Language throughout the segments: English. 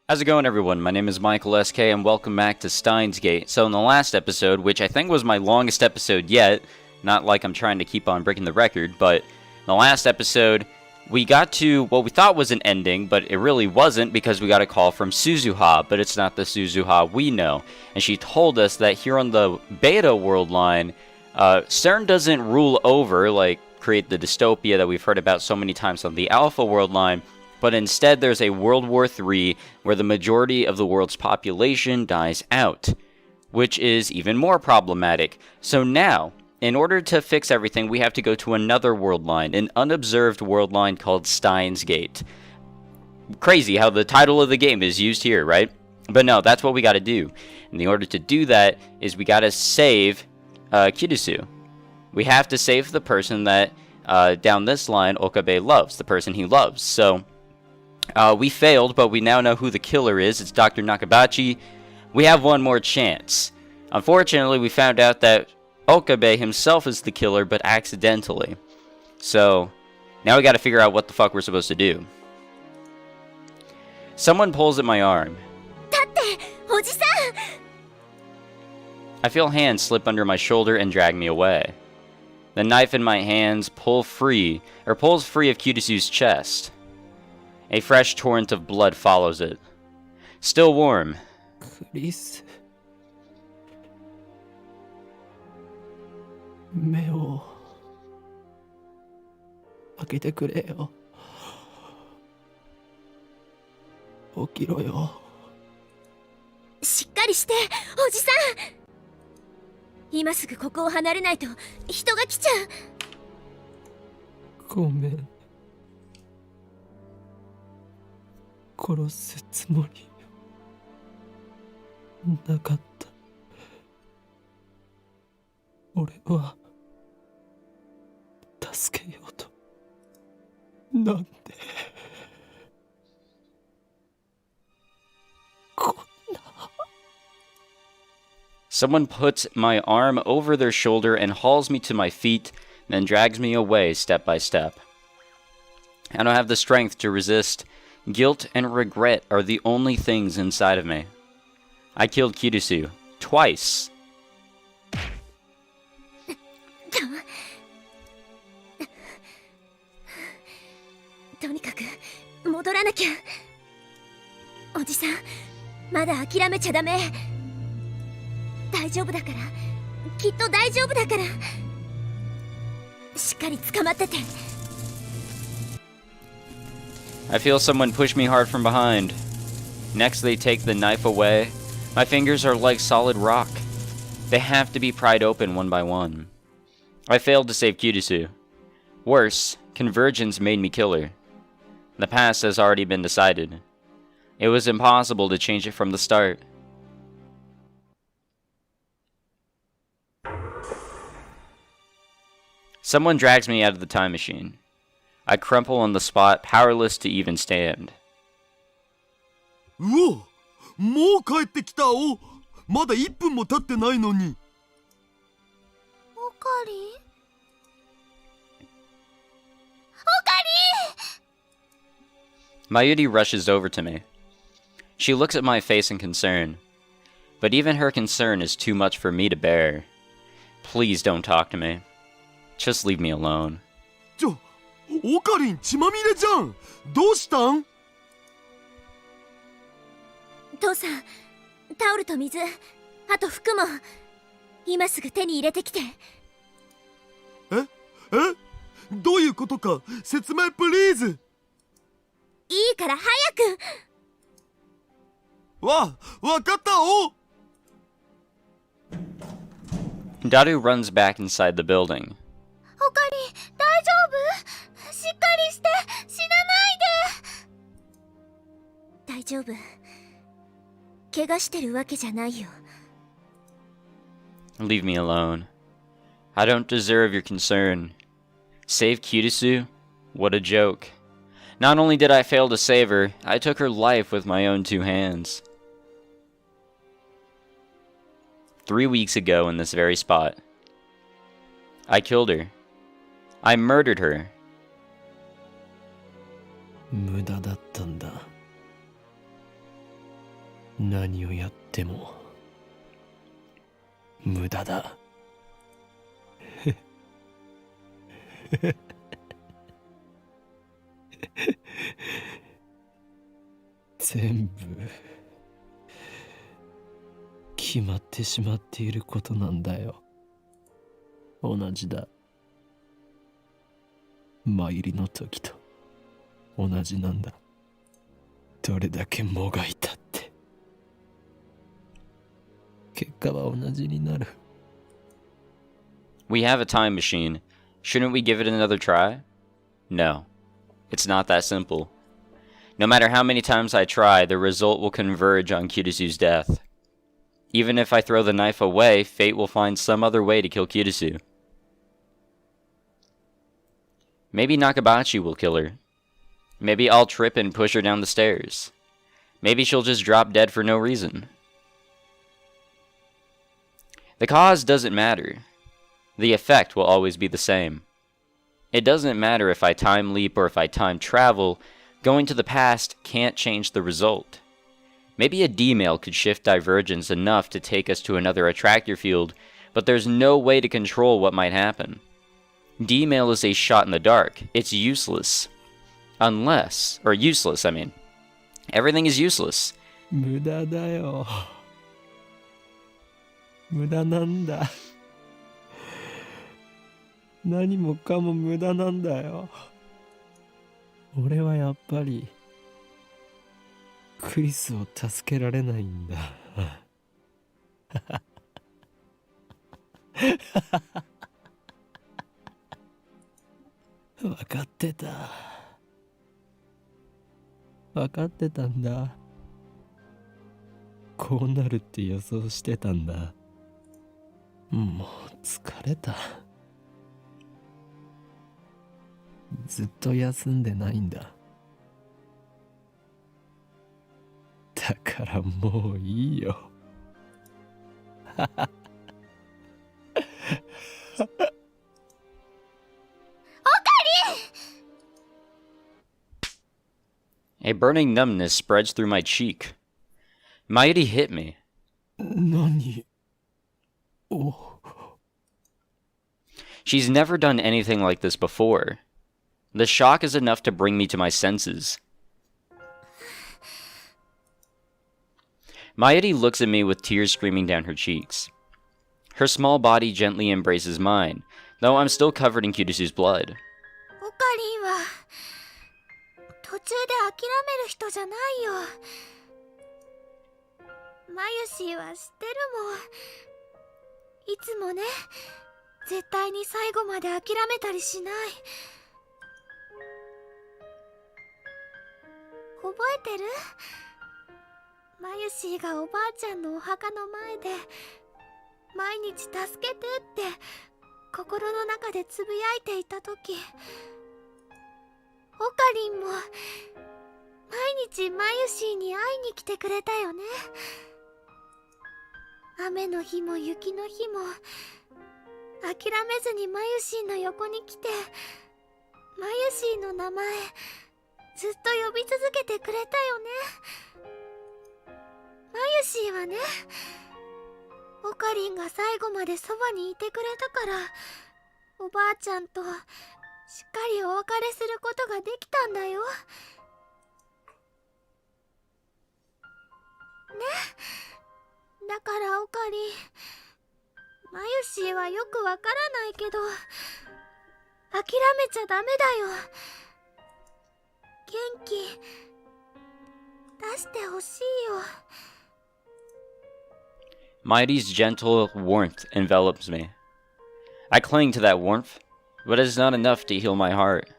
How's it going, everyone? My name is Michael SK and welcome back to Steins Gate. So in the last episode, which I think was my longest episode yet, not like I'm trying to keep on breaking the record, but in the last episode, we got to what we thought was an ending, but it really wasn't because we got a call from Suzuha, but it's not the Suzuha we know. And she told us that here on the beta world line, SERN doesn't rule over, like create the dystopia that we've heard about so many times on the alpha world line, but instead there's a World War III where the majority of the world's population dies out, which is even more problematic. So now, in order to fix everything, we have to go to another world line, an unobserved world line called Steins Gate. Crazy how the title of the game is used here, right? But no, that's what we gotta do. And in order to do that is we gotta save Kurisu. We have to save the person that down this line Okabe loves, the person he loves. So we failed, but we now know who the killer is. It's Dr. Nakabachi. We have one more chance. Unfortunately, we found out that Okabe himself is the killer, but accidentally. So now we gotta figure out what the fuck we're supposed to do. Someone pulls at my arm. I feel hands slip under my shoulder and drag me away. The knife in my hands pulls free of Kurisu's chest. A fresh torrent of blood follows it. Still warm. Kurisu. 目を開けてくれよ。起きろよ。しっかりして、おじさん。今すぐここを離れないと人が来ちゃう。ごめん。殺すつもりなかった。俺は助けようと。なんでこんな。Someone puts my arm over their shoulder and hauls me to my feet, then drags me away step by step. I don't have the strength to resist. Guilt and regret are the only things inside of me. I killed Kurisu twice. とにかく戻らなきゃ。おじさん、まだ諦めちゃダメ。大丈夫だから、きっと大丈夫だから。しっかり捕まってて。I feel someone push me hard from behind. Next, they take the knife away. My fingers are like solid rock. They have to be pried open one by one. I failed to save Kurisu. Worse, convergence made me kill her. The past has already been decided. It was impossible to change it from the start. Someone drags me out of the time machine. I crumple on the spot, powerless to even stand. うお、もう帰ってきたお。まだ1分も経ってないのに。おかり？おかり！ Mayuri rushes over to me. She looks at my face in concern. But even her concern is too much for me to bear. Please don't talk to me. Just leave me alone. オカリン血まみれじゃん。どうしたん？父さん、タオルと水、あと服も今すぐ手に入れてきて。どういうことか説明プリーズ。いいから早く。わかったお。Daru runs back inside the building. おかり、大丈夫？しっかりして、死なないで。大丈夫。怪我してるわけじゃないよ。Leave me alone. I don't deserve your concern. Save Kurisu? What a joke. Not only did I fail to save her, I took her life with my own two hands. 3 weeks ago in this very spot, I killed her. I murdered her. 無駄だったんだ。何をやっても無駄だ。全部決まってしまっていることなんだよ。同じだ。参りの時と同じなんだ。どれだけもがいたって結果は同じになる。 We have a time machine. Shouldn't we give it another try? No. It's not that simple. No matter how many times I try, the result will converge on Kurisu's death. Even if I throw the knife away, fate will find some other way to kill Kurisu. Maybe Nakabachi will kill her. Maybe I'll trip and push her down the stairs. Maybe she'll just drop dead for no reason. The cause doesn't matter. The effect will always be the same. It doesn't matter if I time leap or if I time travel. Going to the past can't change the result. Maybe a D-mail could shift divergence enough to take us to another attractor field, but there's no way to control what might happen. D-mail is a shot in the dark. It's useless. Unless, or useless, I mean. Everything is useless. 無駄だよ。無駄なんだ。何もかも無駄なんだよ。俺はやっぱりクリスを助けられないんだ。分かってた。分かってたんだ。こうなるって予想してたんだ。もう疲れた。ずっと休んでないんだ。だからもういいよ。A burning numbness spreads through my cheek. Mayuri hit me. 何を。 She's never done anything like this before. The shock is enough to bring me to my senses. Mayuri looks at me with tears streaming down her cheeks. Her small body gently embraces mine, though I'm still covered in Kurisu's blood. オカリンは途中で諦める人じゃないよ。マユシーは知ってるもん。いつもね、絶対に最後まで諦めたりしない。覚えてる？マユシーがおばあちゃんのお墓の前で毎日助けてって心の中でつぶやいていた時、オカリンも毎日マユシーに会いに来てくれたよね。雨の日も雪の日も諦めずにマユシーの横に来て、マユシーの名前ずっと呼び続けてくれたよね。マユシーはね、オカリンが最後までそばにいてくれたから、おばあちゃんとしっかりお別れすることができたんだよ。ね。だからオカリン、マユシーはよくわからないけど諦めちゃダメだよ。元気出してほしいよ。Mayuri's gentle warmth envelops me. I cling to that warmth, but it's not enough to heal my heart.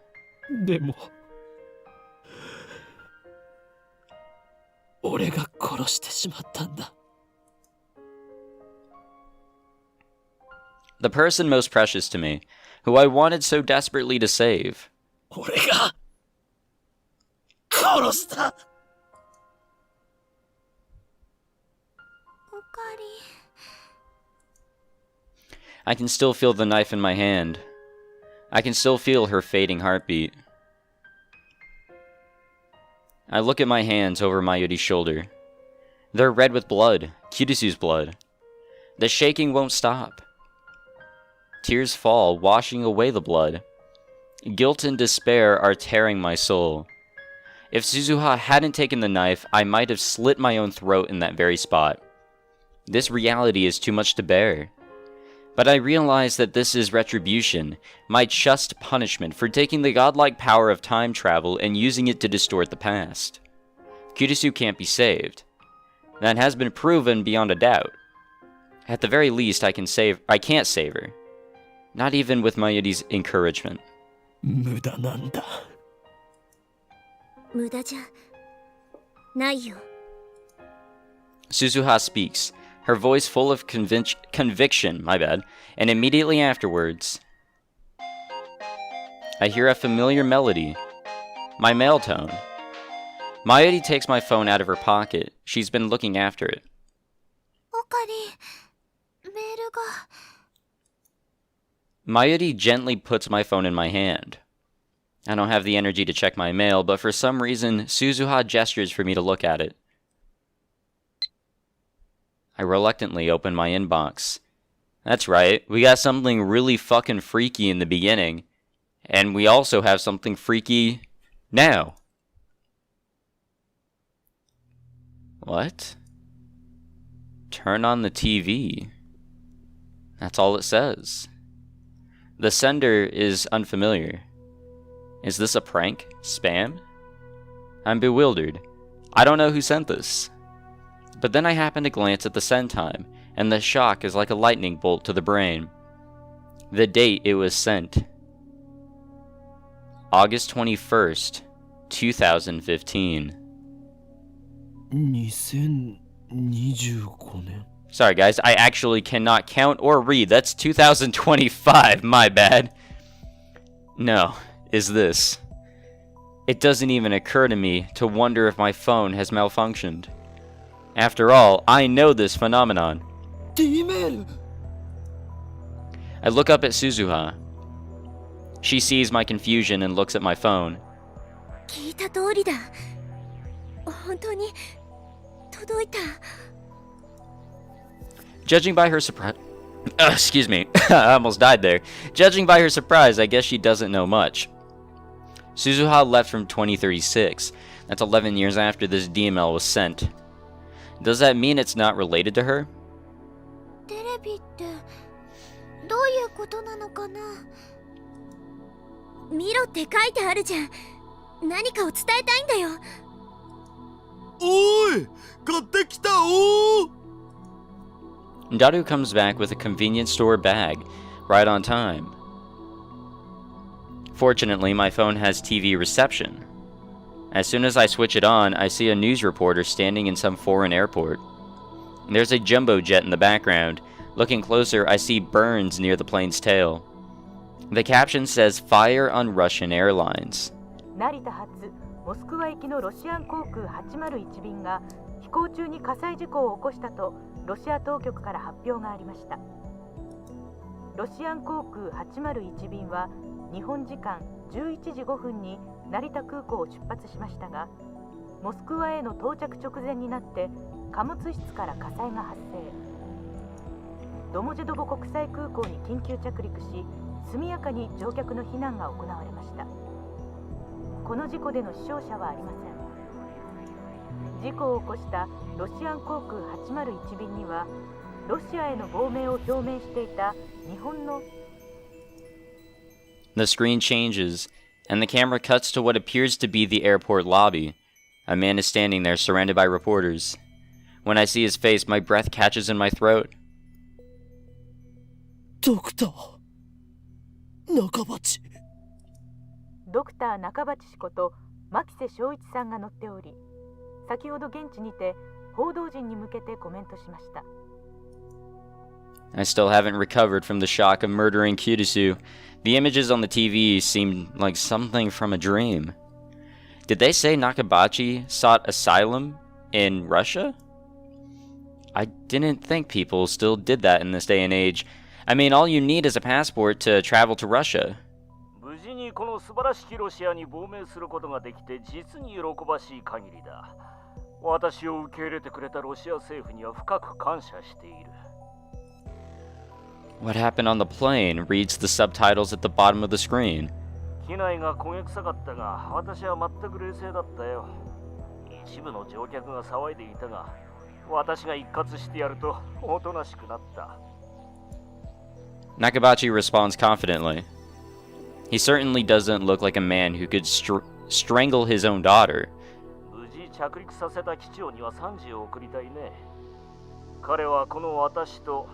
でも俺が殺してしまったんだ。 The person most precious to me, who I wanted so desperately to save. 俺が殺した。オカリン。 I can still feel the knife in my hand. I can still feel her fading heartbeat. I look at my hands over Mayuri's shoulder. They're red with blood, Kurisu's blood. The shaking won't stop. Tears fall, washing away the blood. Guilt and despair are tearing my soul. If Suzuha hadn't taken the knife, I might have slit my own throat in that very spot. This reality is too much to bear. But I realize that this is retribution, my just punishment for taking the godlike power of time travel and using it to distort the past. Kurisu can't be saved. That has been proven beyond a doubt. At the very least, I can't save her. Not even with Mayuri's encouragement. 無駄なんだ。無駄じゃないよ。 Suzuha speaks, her voice full of conviction, and immediately afterwards, I hear a familiar melody, my male tone. Mayuri takes my phone out of her pocket. She's been looking after it. おかり、メールが。Mayuri gently puts my phone in my hand. I don't have the energy to check my mail, but for some reason, Suzuha gestures for me to look at it. I reluctantly open my inbox. That's right, we got something really fucking freaky in the beginning. And we also have something freaky now. What? Turn on the TV. That's all it says. The sender is unfamiliar. Is this a prank? Spam? I'm bewildered. I don't know who sent this. But then I happen to glance at the send time, and the shock is like a lightning bolt to the brain. The date it was sent. August 21st, 2015. 2025年 Sorry guys, I actually cannot count or read. That's 2025, my bad. No, is this. It doesn't even occur to me to wonder if my phone has malfunctioned. After all, I know this phenomenon. Email! I look up at Suzuha. She sees my confusion and looks at my phone. 聞いた通りだ。本当に届いた。 Judging by her surprise... excuse me, I almost died there. Judging by her surprise, I guess she doesn't know much. Suzuha left from 2036. That's 11 years after this DML was sent. Does that mean it's not related to her? テレビってどういうことなのかな。見ろって書いてあるじゃん。何かを伝えたいんだよ。おい、買ってきたおー。 Daru comes back with a convenience store bag, right on time. Fortunately, my phone has TV reception. As soon as I switch it on, I see a news reporter standing in some foreign airport. There's a jumbo jet in the background. Looking closer, I see burns near the plane's tail. The caption says, "Fire on Russian Airlines." 成田発モスクワ行きのロシアン航空801便が飛行中に火災事故を起こしたとロシア当局から発表がありました。ロシアン航空801便は日本時間11時5分に成田空港を出発しましたが、モスクワへの到着直前になって貨物室から火災が発生。ドモジェドボ国際空港に緊急着陸し、速やかに乗客の避難が行われました。この事故での死傷者はありません。事故を起こしたロシアン航空801便にはロシアへの亡命を表明していた日本の The screen changes, and the camera cuts to what appears to be the airport lobby. A man is standing there surrounded by reporters. When I see his face, my breath catches in my throat. Doctor 中鉢ドクター中鉢氏こと牧瀬正一さんが乗っており、先ほど現地にて報道陣に向けてコメントしました。I still haven't recovered from the shock of murdering Kurisu. The images on the TV seemed like something from a dream. Did they say Nakabachi sought asylum in Russia? I didn't think people still did that in this day and age. I mean, all you need is a passport to travel to Russia. 無事にこの素晴らしきロシアに亡命することができて実に喜ばしい限りだ。私を受け入れてくれたロシア政府には深く感謝している。 What happened on the plane reads the subtitles at the bottom of the screen. 機内が焦げ臭かったが、私は全く冷静だったよ。一部の乗客が騒いでいたが、私が一括してやるとおとなしくなった。 Nakabachi responds confidently. He certainly doesn't look like a man who could strangle his own daughter. 無事着陸させた機長には賛辞を送りたいね。彼はこの私と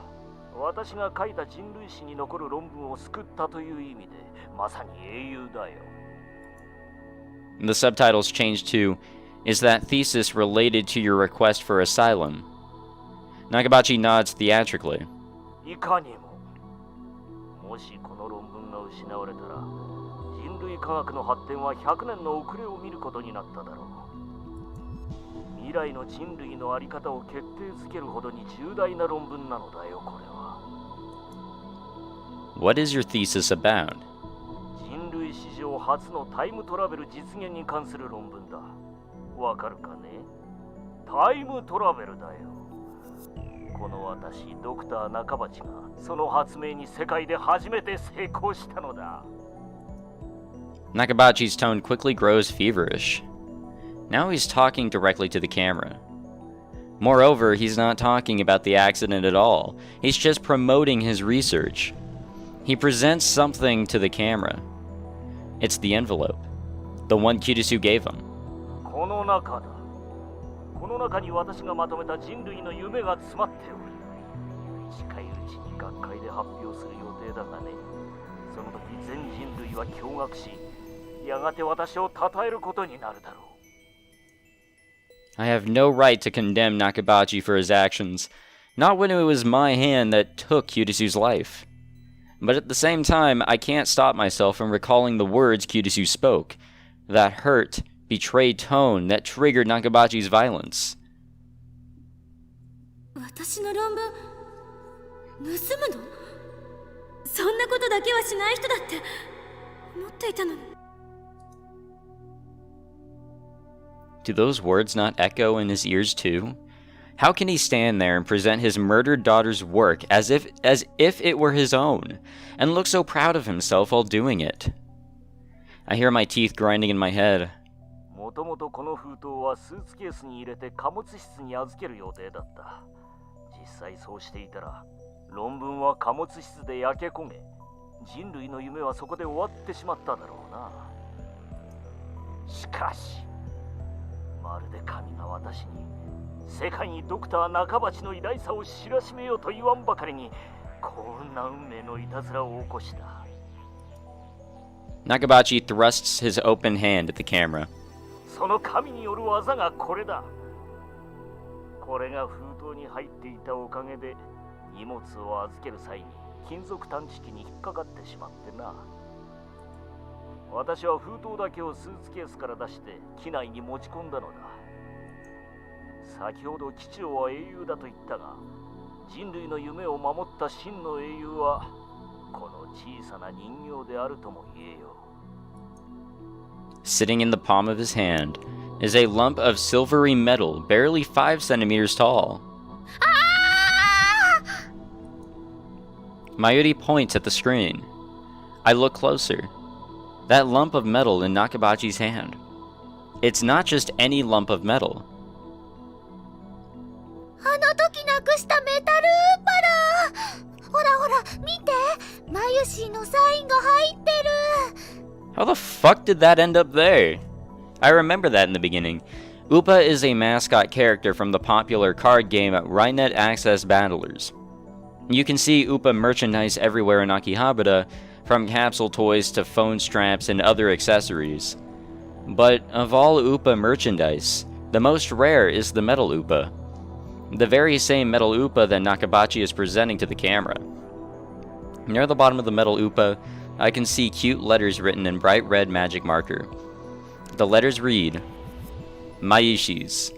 私が書いた人類史に残る論文を救ったという意味でまさに英雄だよ。 The subtitles change to, "Is that thesis related to your request for asylum?" Nakabachi nods theatrically. いかにも。もしこの論文が失われたら、人類科学の発展は100年の遅れを見ることになっただろう。未来の人類の在り方を決定づけるほどに重大な論文なのだよ、これは。 What is your thesis about? 人類史上初のタイムトラベル実現に関する論文だ。わかるかね？タイムトラベルだよ。この私、ドクター中鉢がその発明に世界で初めて成功したのだ。 Nakabachi's tone quickly grows feverish. Now he's talking directly to the camera. Moreover, he's not talking about the accident at all. He's just promoting his research. He presents something to the camera. It's the envelope. The one Kurisu gave him. この中だ。この中に私がまとめた人類の夢が詰まっておる。近いうちに学会で発表する予定だがね。その時全人類は驚愕し、やがて私を称えることになるだろう。 I have no right to condemn Nakabachi for his actions, not when it was my hand that took Kurisu's life. But at the same time, I can't stop myself from recalling the words Kurisu spoke, that hurt, betrayed tone that triggered Nakabachi's violence. 私の論文盗むの？そんなことだけはしない人だって思っていたのに。 Do those words not echo in his ears too? How can he stand there and present his murdered daughter's work as if it were his own, and look so proud of himself while doing it? I hear my teeth grinding in my head. もともとこの封筒はスーツケースに入れて貨物室に預ける予定だった。実際そうしていたら、論文は貨物室で焼け焦げ、人類の夢はそこで終わってしまっただろうな。しかし、まるで神が私に世界にドクター中鉢の偉大さを知らしめようと言わんばかりに、こんな運命のいたずらを起こした。 Nakabachi thrusts his open hand at the camera. その神による技がこれだ。これが封筒に入っていたおかげで、荷物を預ける際に金属探知機に引っかかってしまってな。私は封筒だけをスーツケースから出して機内に持ち込んだのだ。先ほど機長は英雄だと言ったが、人類の夢を守った真の英雄はこの小さな人形であるとも言えよ。 Sitting in the palm of his hand is a lump of silvery metal barely 5 centimeters tall. Mayuri points at the screen. I look closer. That lump of metal in Nakabachi's hand. It's not just any lump of metal. あの時なくしたメタルーパラ。ほらほら見て、マユシーのサインが入ってる。 How the fuck did that end up there? I remember that in the beginning. Upa is a mascot character from the popular card game Rhinet Access Battlers. You can see Upa merchandise everywhere in Akihabara, from capsule toys to phone straps and other accessories. But of all Upa merchandise, the most rare is the metal Upa. The very same metal Upa that Nakabachi is presenting to the camera. Near the bottom of the metal Upa, I can see cute letters written in bright red magic marker. The letters read, Maishis.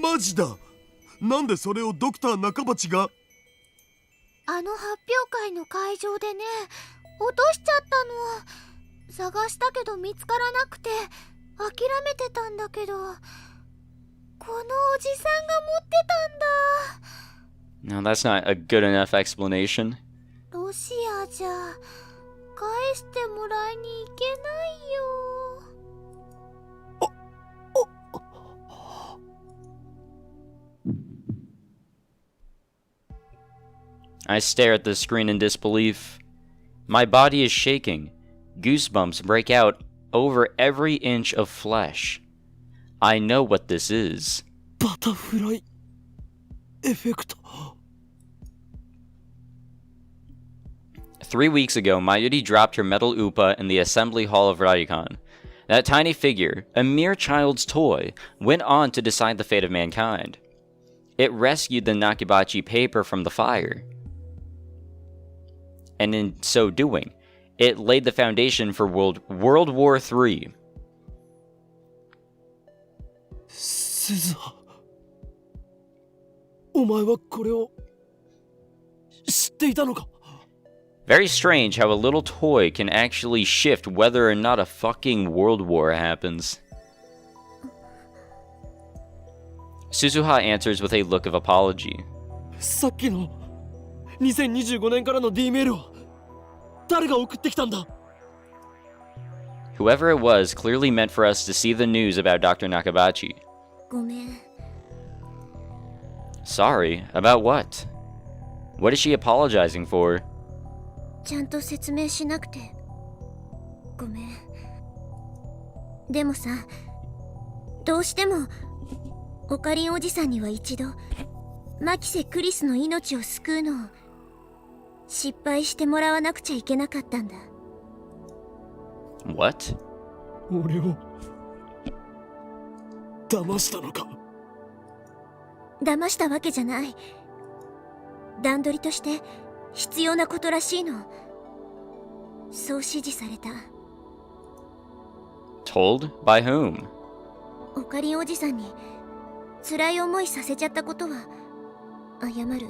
マジだ。なんでそれをドクター中鉢が？あの発表会の会場でね、落としちゃったの。探したけど見つからなくて諦めてたんだけど、このおじさんが持ってたんだ。 No, that's not a good enough explanation. ロシアじゃ返してもらいに行けないよ。 I stare at the screen in disbelief. My body is shaking. Goosebumps break out over every inch of flesh. I know what this is. バタフライエフェクト。 3 weeks ago, Mayuri dropped her metal Upa in the assembly hall of Raikan. That tiny figure, a mere child's toy, went on to decide the fate of mankind. It rescued the Nakibachi paper from the fire. And in so doing, it laid the foundation for World War III. 鈴葉、お前はこれを知っていたのか？ Very strange how a little toy can actually shift whether or not a fucking world war happens. Suzuha answers with a look of apology. さっきの2025年からの D メールは誰が送ってきたんだ？ Whoever it was clearly meant for us to see the news about Dr. Nakabachi. ごめん。 Sorry, about what? What is she apologizing for? ちゃんと説明しなくてごめん。でもさ、どうしてもオカリンおじさんには一度マキセ・クリスの命を救うのを失敗してもらわなくちゃいけなかったんだ。 What? 俺を騙したのか？騙したわけじゃない。段取りとして必要なことらしいの。そう指示された。 Told? By whom? オカリンおじさんに辛い思いさせちゃったことは謝る。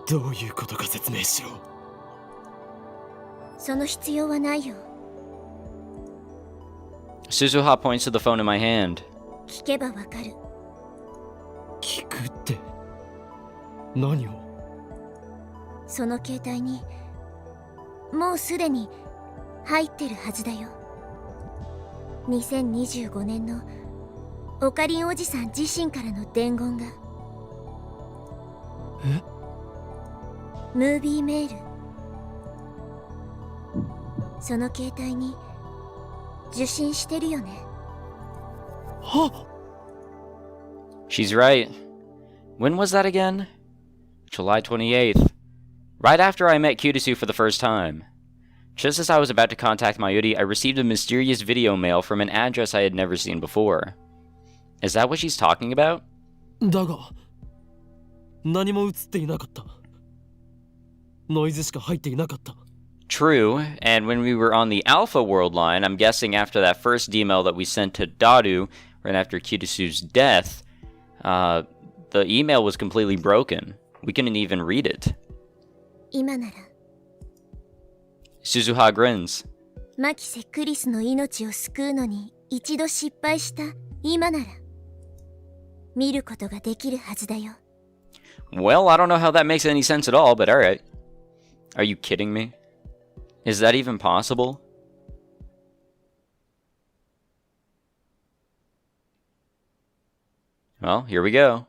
どういうことか説明しろ。その必要はないよ。 Suzuha points to the phone in my hand. 聞けばわかる。聞くって何を？その携帯にもうすでに入ってるはずだよ。2025年のオカリンおじさん自身からの伝言が。え？ムービーメール。その携帯に受信してるよね。はっ！ She's right. When was that again? July 28th. Right after I met Kurisu for the first time. Just as I was about to contact Mayuri, I received a mysterious video mail from an address I had never seen before. Is that what she's talking about? だが何も映っていなかった。ノイズしか入っていなかった。 True, and when we were on the Alpha world line, I'm guessing after that first email that we sent to Daru, right after Kurisu's death, the email was completely broken. We couldn't even read it. 今なら Suzuha grins. マキセ・クリスの命を救うのに一度失敗した今なら見ることができるはずだよ。 Well, I don't know how that makes any sense at all, but alright. Are you kidding me? Is that even possible? Well, here we go.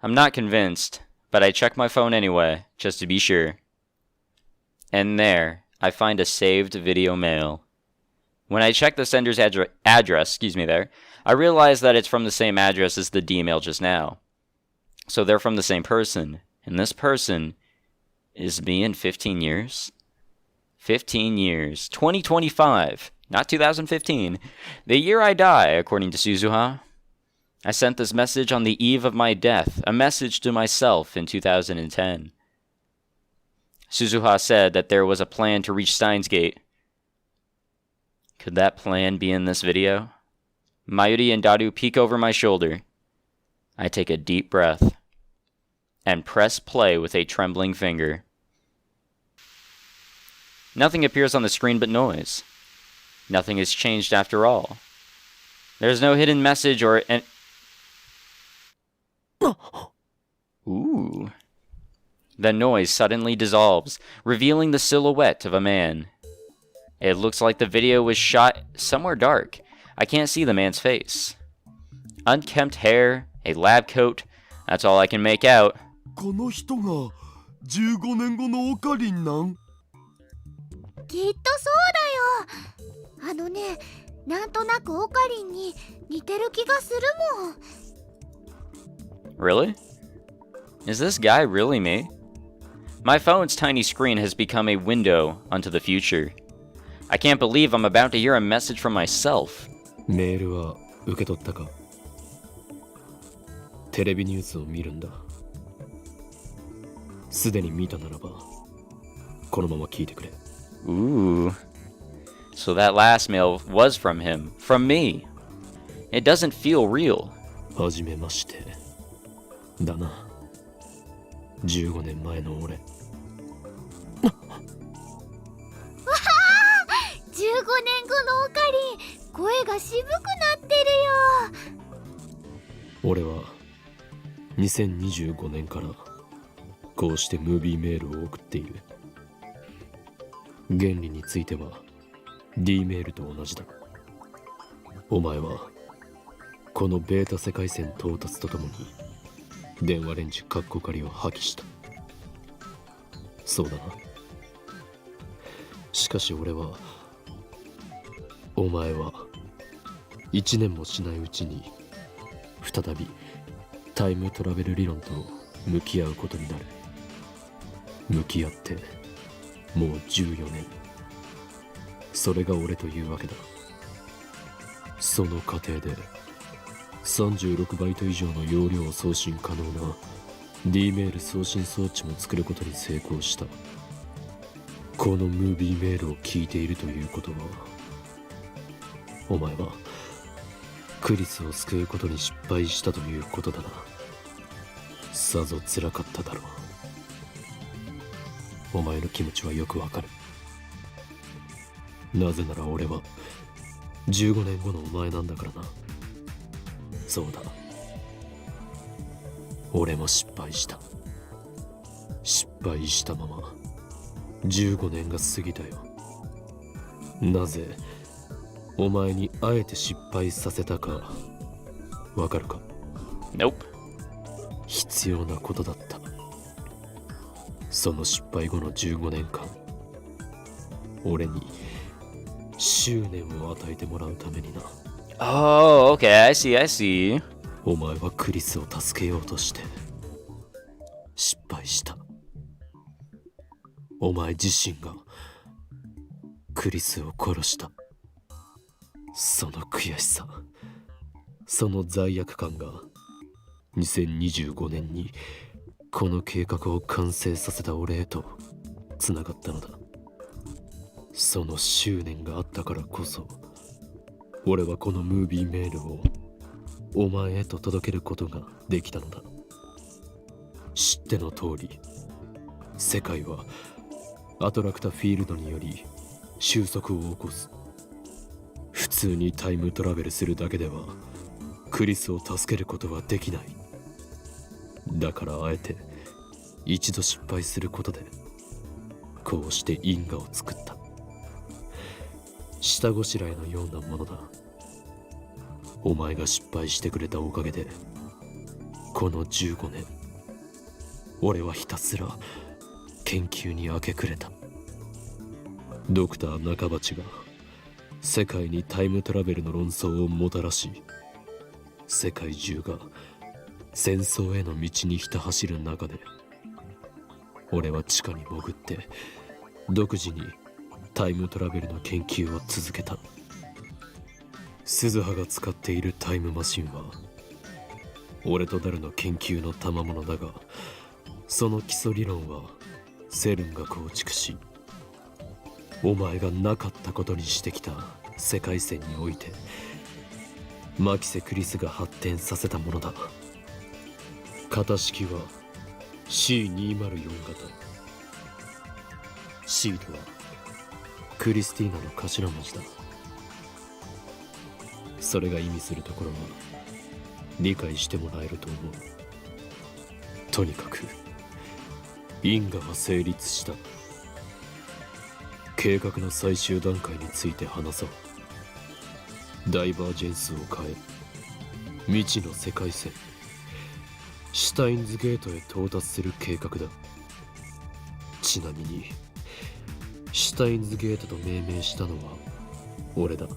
I'm not convinced, but I check my phone anyway, just to be sure. And there, I find a saved video mail. When I check the sender's address, I realize that it's from the same address as the D-mail just now. So they're from the same person, and this person is me in 15 years? 15 years. 2025, not 2015. The year I die, according to Suzuha. I sent this message on the eve of my death, a message to myself in 2010. Suzuha said that there was a plan to reach Steins Gate. Could that plan be in this video? Mayuri and Daru peek over my shoulder. I take a deep breath and press play with a trembling finger. Nothing appears on the screen but noise. Nothing has changed after all. There's no hidden message or an... Ooh. The noise suddenly dissolves, revealing the silhouette of a man. It looks like the video was shot somewhere dark. I can't see the man's face. Unkempt hair, a lab coat, that's all I can make out. この人が15年後のオカリンなん？きっとそうだよ。あのね、なんとなくオカリンに似てる気がするもん。 Really? Is this guy really me? My phone's tiny screen has become a window onto the future. I can't believe I'm about to hear a message from myself. メールは受け取ったか？テレビニュースを見るんだ。すでに見たならば、このまま聞いてくれ。Ooh. So that last mail was from him. From me. It doesn't feel real. はじめまして。だな。15年前の俺。15年後のオカリン、声が渋くなってるよ。俺は2025年からこうしてムービーメールを送っている。原理については D メールと同じだ。お前はこのベータ世界線到達とともに電話レンジカッコ仮を破棄した。そうだな。しかし俺は、お前は1年もしないうちに再びタイムトラベル理論と向き合うことになる。向き合ってもう14年。それが俺というわけだ。その過程で36バイト以上の容量を送信可能な D メール送信装置も作ることに成功した。このムービーメールを聞いているということは、お前はクリスを救うことに失敗したということだな。さぞ辛かっただろう。お前の気持ちはよくわかる。なぜなら俺は15年後のお前なんだからな。そうだ。俺も失敗した。失敗したまま15年が過ぎたよ。なぜお前にあえて失敗させたかわかるか？ Nope. 必要なことだった。その失敗後の15年間、俺に執念を与えてもらうためにな。Oh, okay, I see, I see. お前はクリスを助けようとして失敗した。お前自身がクリスを殺した。その悔しさ、その罪悪感が2025年にこの計画を完成させた俺へとつながったのだ。その執念があったからこそ、俺はこのムービーメールをお前へと届けることができたのだ。知っての通り、世界はアトラクタフィールドにより収束を起こす。普通にタイムトラベルするだけではクリスを助けることはできない。だからあえて一度失敗することでこうして因果を作った。下ごしらえのようなものだ。お前が失敗してくれたおかげでこの15年、俺はひたすら研究に明け暮れた。ドクター中鉢が世界にタイムトラベルの論争をもたらし、世界中が戦争への道にひた走る中で、俺は地下に潜って独自にタイムトラベルの研究を続けた。鈴葉が使っているタイムマシンは俺とダルの研究の賜物だが、その基礎理論はセルンが構築し、お前がなかったことにしてきた世界線においてマキセ・クリスが発展させたものだ。型式は C204 型。 C とはクリスティーナの頭文字だ。それが意味するところは理解してもらえると思う。とにかく因果は成立した。計画の最終段階について話そう。ダイバージェンスを変え未知の世界線シュタインズゲートへ到達する計画だ。ちなみにシュタインズゲートと命名したのは俺だ。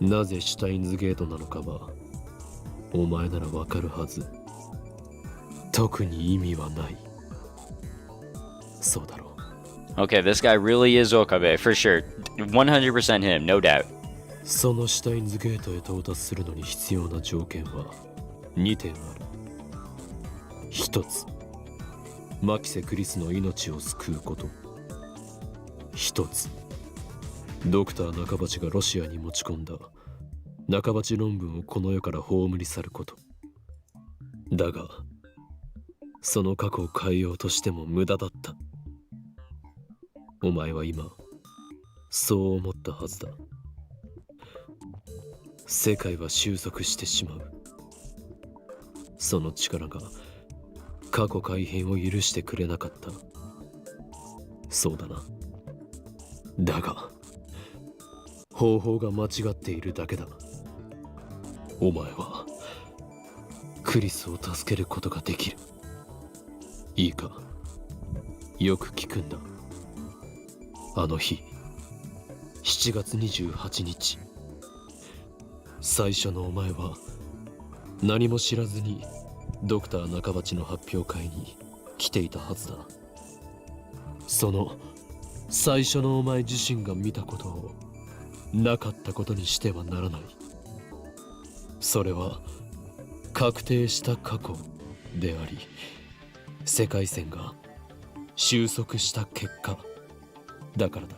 なぜシュタインズゲートなのかはお前ならわかるはず。特に意味はない。そうだろう。Okay, this guy really is Okabe, for sure. 100% him, no doubt. そのシュタインズゲートへ到達するのに必要な条件は2点ある。1つ、マキセ・クリスの命を救うこと。1つ、ドクター中鉢がロシアに持ち込んだ中鉢論文をこの世から葬り去ること。だがその過去を変えようとしても無駄だった。お前は今そう思ったはずだ。世界は収束してしまう。その力が過去改変を許してくれなかった。そうだな。だが方法が間違っているだけだ。お前はクリスを助けることができる。いいか、よく聞くんだ。あの日7月28日、最初のお前は何も知らずにドクター中鉢の発表会に来ていたはずだ。その最初のお前自身が見たことをなかったことにしてはならない。それは確定した過去であり、世界線が収束した結果だからだ。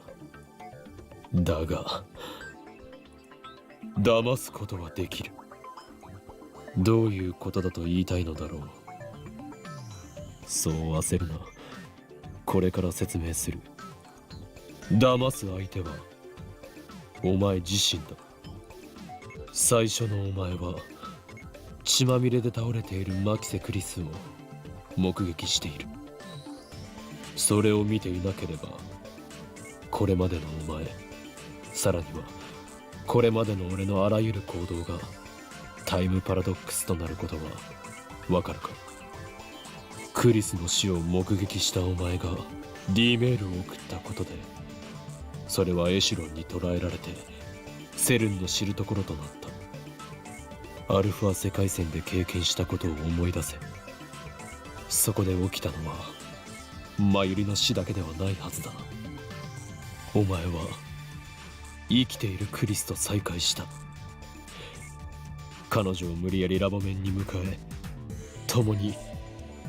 だが騙すことはできる。どういうことだと言いたいのだろう。そう焦るな。これから説明する。騙す相手はお前自身だ。最初のお前は血まみれで倒れているマキセ・クリスを目撃している。それを見ていなければこれまでのお前、さらにはこれまでの俺のあらゆる行動がタイムパラドックスとなることはわかるか。クリスの死を目撃したお前が D メールを送ったことで、それはエシロンに捕らえられてセルンの知るところとなった。アルファ世界線で経験したことを思い出せ。そこで起きたのはマユリの死だけではないはずだ。お前は生きているクリスと再会した。彼女を無理やりラボ面に迎え、共に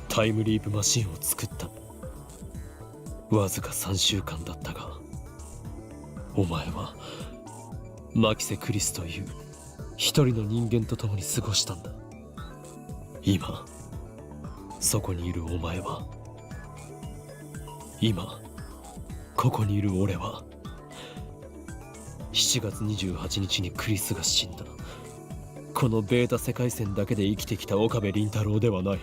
タイムリープマシンを作った。わずか3週間だったが、お前はマキセ・クリスという一人の人間と共に過ごしたんだ。今そこにいるお前は、今ここにいる俺は、7月28日にクリスが死んだこのベータ世界線だけで生きてきた岡部倫太郎ではない。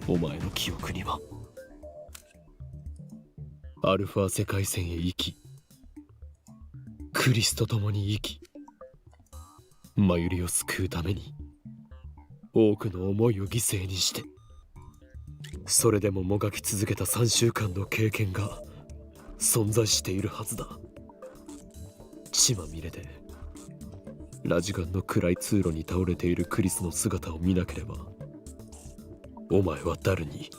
お前の記憶にはアルファ世界線へ行き、クリスと共に生き、マユリを救うために多くの思いを犠牲にして、それでももがき続けた3週間の経験が存在しているはずだ。血まみれでラジガンの暗い通路に倒れているクリスの姿を見なければ、お前は誰に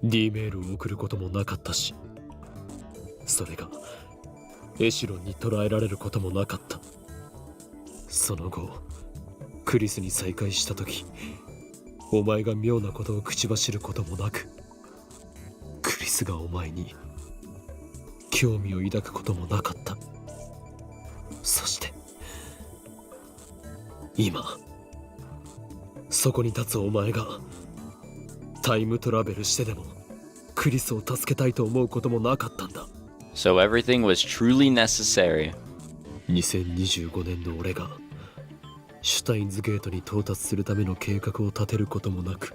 D メールを送ることもなかったし、それがエシロンに捕らえられることもなかった。その後クリスに再会した時、お前が妙なことを口走ることもなく、クリスがお前に興味を抱くこともなかった。そして今そこに立つお前がタイムトラベルしてでもクリスを助けたいと思うこともなかったんだ。 So everything was truly necessary. 2025年の俺がシュタインズゲートに到達するための計画を立てることもなく、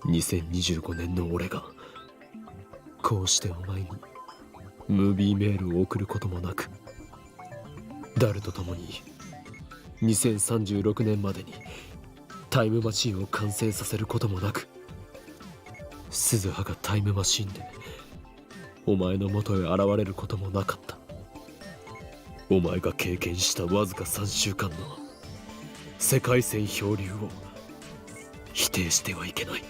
2025年の俺がこうしてお前にムービーメールを送ることもなく、ダルと共に2036年までにタイムマシンを完成させることもなく、鈴葉がタイムマシンでお前の元へ現れることもなかった。お前が経験したわずか3週間の世界線漂流を否定してはいけない。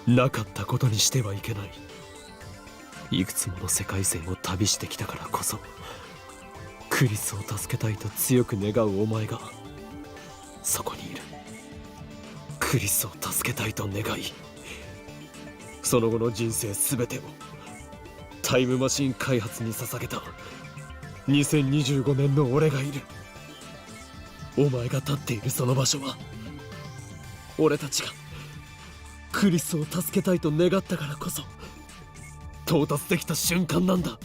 なかったことにしてはいけない。いくつもの世界線を旅してきたからこそ、クリスを助けたいと強く願うお前がそこにいる。クリスを助けたいと願い、その後の人生全てをタイムマシン開発に捧げた2025年の俺がいる。お前が立っているその場所は、俺たちがクリスを助けたいと願ったからこそ到達できた瞬間なんだ。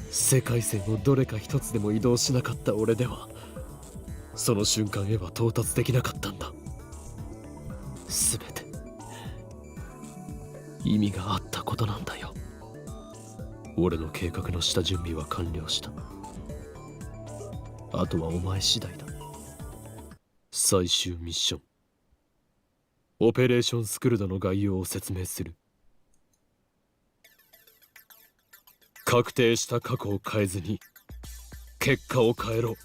世界線をどれか一つでも移動しなかった俺では、その瞬間へは到達できなかったんだ。全て意味があったことなんだよ。俺の計画の下準備は完了した。あとはお前次第だ。最終ミッション、オペレーションスクルドの概要を説明する。確定した過去を変えずに結果を変えろ。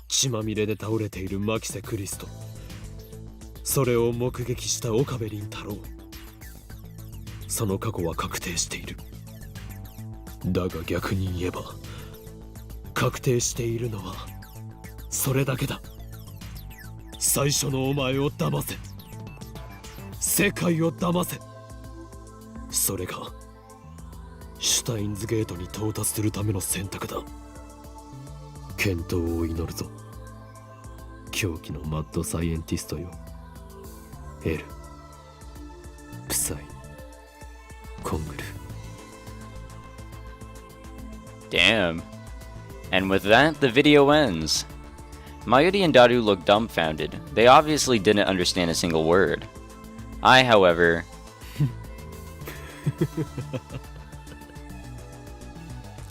血まみれで倒れているマキセ・クリスト、それを目撃した岡部倫太郎、その過去は確定している。だが逆に言えば、確定しているのはそれだけだ。最初のお前を騙せ、世界を騙せ。それがシュタインズゲートに到達するための選択だ。健闘を祈るぞ、狂気のマッドサイエンティストよ。エル、プサイ、コングル。 Damn. And with that, the video ends. Mayuri and Daru look dumbfounded. They obviously didn't understand a single word. I, however...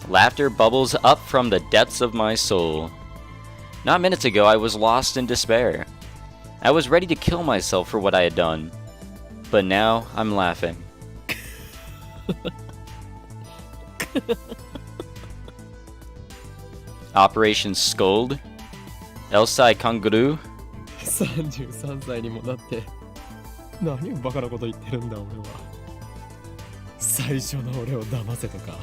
Laughter bubbles up from the depths of my soul. Not minutes ago, I was lost in despair. I was ready to kill myself for what I had done. But now, I'm laughing. Operation Scold? Elsai Kangaroo? 33歳にもなって何をバカなこと言ってるんだ俺は。最初の俺を騙せとか、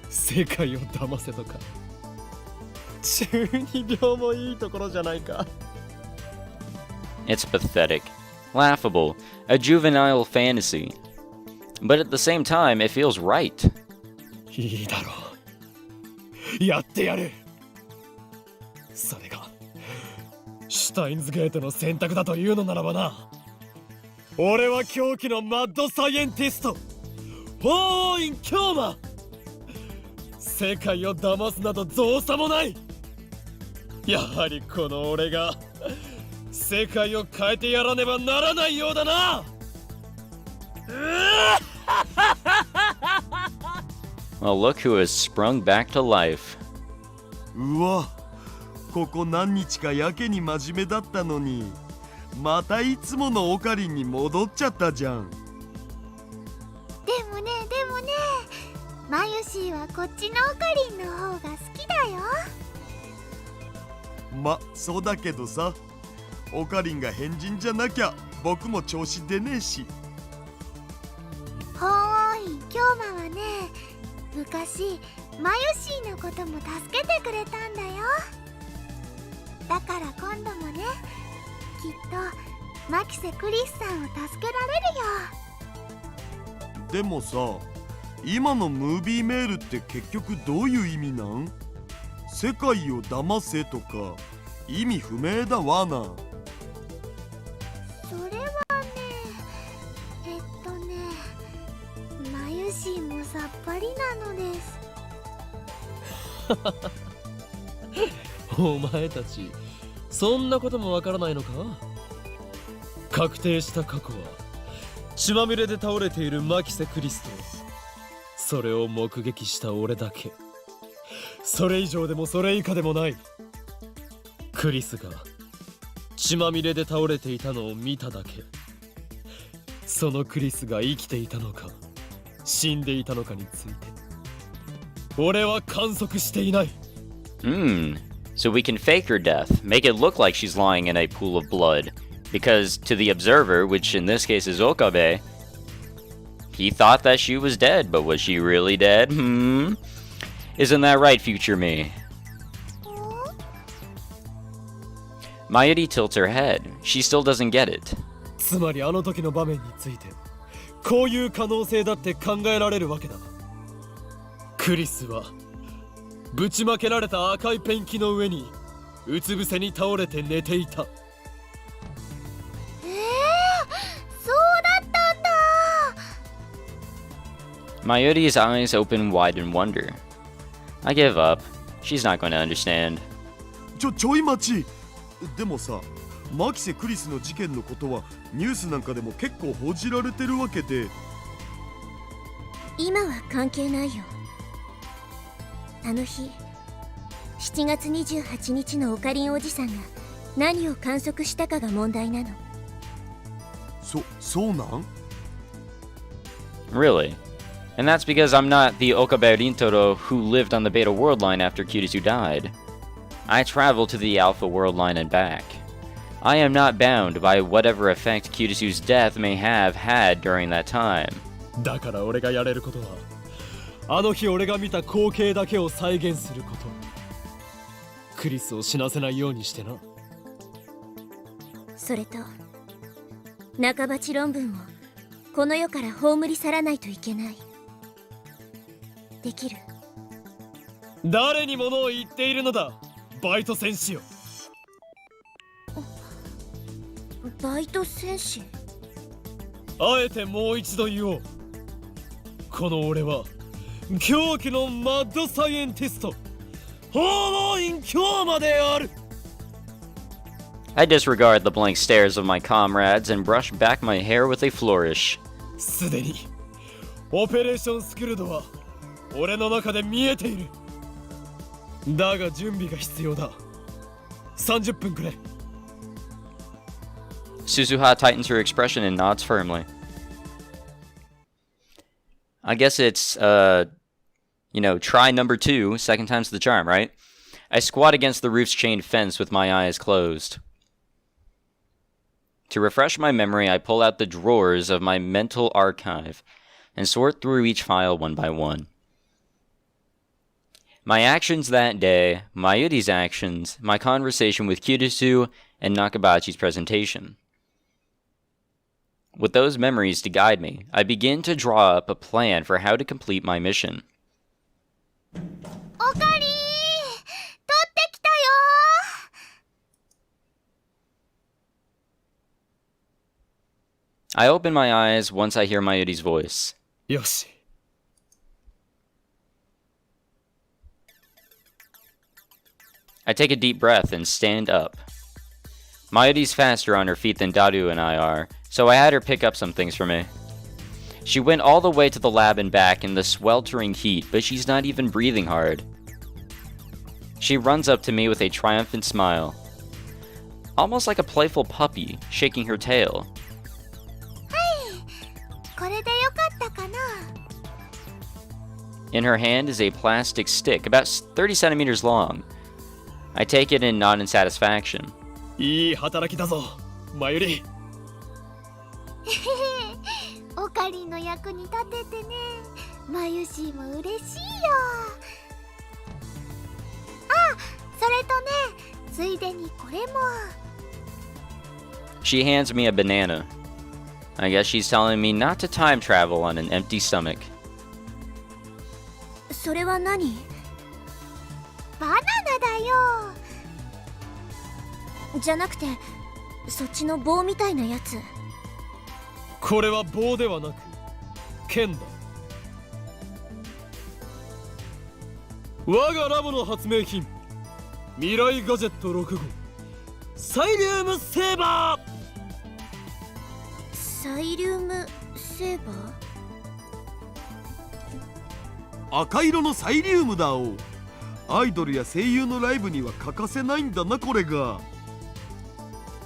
世界を騙せとか、中二病もいいところじゃないか。 It's pathetic, laughable, a juvenile fantasy. But at the same time, it feels right. いいだろう、やってやる。それがシュタインズゲートの選択だというのならばな。俺は狂気のマッドサイエンティスト、フォーイン京馬。世界を騙すなど造作もない。やはりこの俺が世界を変えてやらねばならないようだな。Well, look who has sprung back to life. うわ、ここ何日かやけに真面目だったのに、またいつものオカリンに戻っちゃったじゃん。でもねマユシーはこっちのオカリンの方が好きだよ。ま、そうだけどさ、オカリンが変人じゃなきゃ僕も調子出ねえし。ほーい、京馬はね、昔マユシーのことも助けてくれたんだよ。だから今度もね、きっとマキセ・クリスさんを助けられるよ。でもさ、今のムービーメールって結局どういう意味なん？世界を騙せとか意味不明だわな。それはね、マユシーもさっぱりなのです。お前たちそんなこともわからないのか。確定した過去は血まみれで倒れているマキセ・クリスとそれを目撃した俺だけ。それ以上でもそれ以下でもない。クリスが血まみれで倒れていたのを見ただけ。そのクリスが生きていたのか死んでいたのかについて俺は観測していない。So we can fake her death, make it look like she's lying in a pool of blood. Because to the observer, which in this case is Okabe, he thought that she was dead, but was she really dead? Isn't that right, future me? Mayuri tilts her head. She still doesn't get it. つまりあの時の場面についてこういう可能性だって考えられるわけだ。クリスはぶちまけられた赤いペンキの上にうつ伏せに倒れて寝ていた。そうだったんだ。Mayuri's eyes open wide in wonder. I give up. She's not going to understand. ちょい待ち。でもさ、マキセ・クリスの事件のことはニュースなんかでも結構報じられてるわけで。今は関係ないよ。あの日7月28日のオカリンおじさんが何を観測したかが問題なの。そうなん？ Really? And that's because I'm not the Okabe Rintaro who lived on the Beta worldline after Kurisu died. I traveled to the Alpha worldline and back. I am not bound by whatever effect Kurisu's death may have had during that time. だから俺がやれることはあの日俺が見た光景だけを再現すること。クリスを死なせないようにしてな。それと中鉢論文をこの世から葬り去らないといけない。できる？誰に物を言っているのだ、バイト戦士よ。バイト戦士？あえてもう一度言おう。この俺は狂気のマッドサイエンティスト訪問員京馬である。 I disregard the blank stares of my comrades and brush back my hair with a flourish. すでにオペレーションスクルドは俺の中で見えている。だが準備が必要だ。30分くれ。 Suzuha tightens her expression and nods firmly. I guess it's, try number 2, second time's the charm, right? I squat against the roof's chain fence with my eyes closed. To refresh my memory, I pull out the drawers of my mental archive and sort through each file one by one. My actions that day, Mayuri's actions, my conversation with Kurisu, and Nakabachi's presentation. With those memories to guide me, I begin to draw up a plan for how to complete my mission. おかりー、取ってきたよ。 I open my eyes once I hear Mayuri's voice. よし。 I take a deep breath and stand up. Mayuri's faster on her feet than Daru and I are, so I had her pick up some things for me. She went all the way to the lab and back in the sweltering heat, but she's not even breathing hard. She runs up to me with a triumphant smile, almost like a playful puppy shaking her tail. これでよかったかな。 In her hand is a plastic stick, about 30 centimeters long. I take it and nod in satisfaction. いい働きだぞ、マユリ。おかりの役に立ててね。まゆしも嬉しいよ。あ、それとね、ついでにこれも。 She hands me a banana. I guess she's telling me not to time travel on an empty stomach. それは何？バナナだよ。じゃなくて、そっちの棒みたいなやつ。これは棒ではなく剣だ。我がラボの発明品未来ガジェット6号サイリウムセーバー。サイリウムセーバー？赤色のサイリウムだお。アイドルや声優のライブには欠かせないんだなこれが。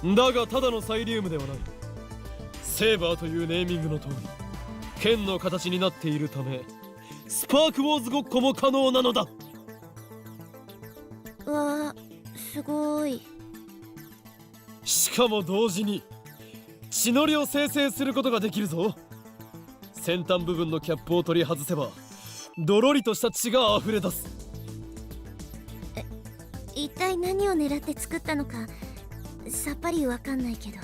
だがただのサイリウムではない。セーバーというネーミングの通り剣の形になっているためスパークウォーズごっこも可能なのだ。わあ、すごい。しかも同時に血のりを生成することができるぞ。先端部分のキャップを取り外せばドロリとした血が溢れ出す。一体何を狙って作ったのかさっぱりわかんないけど。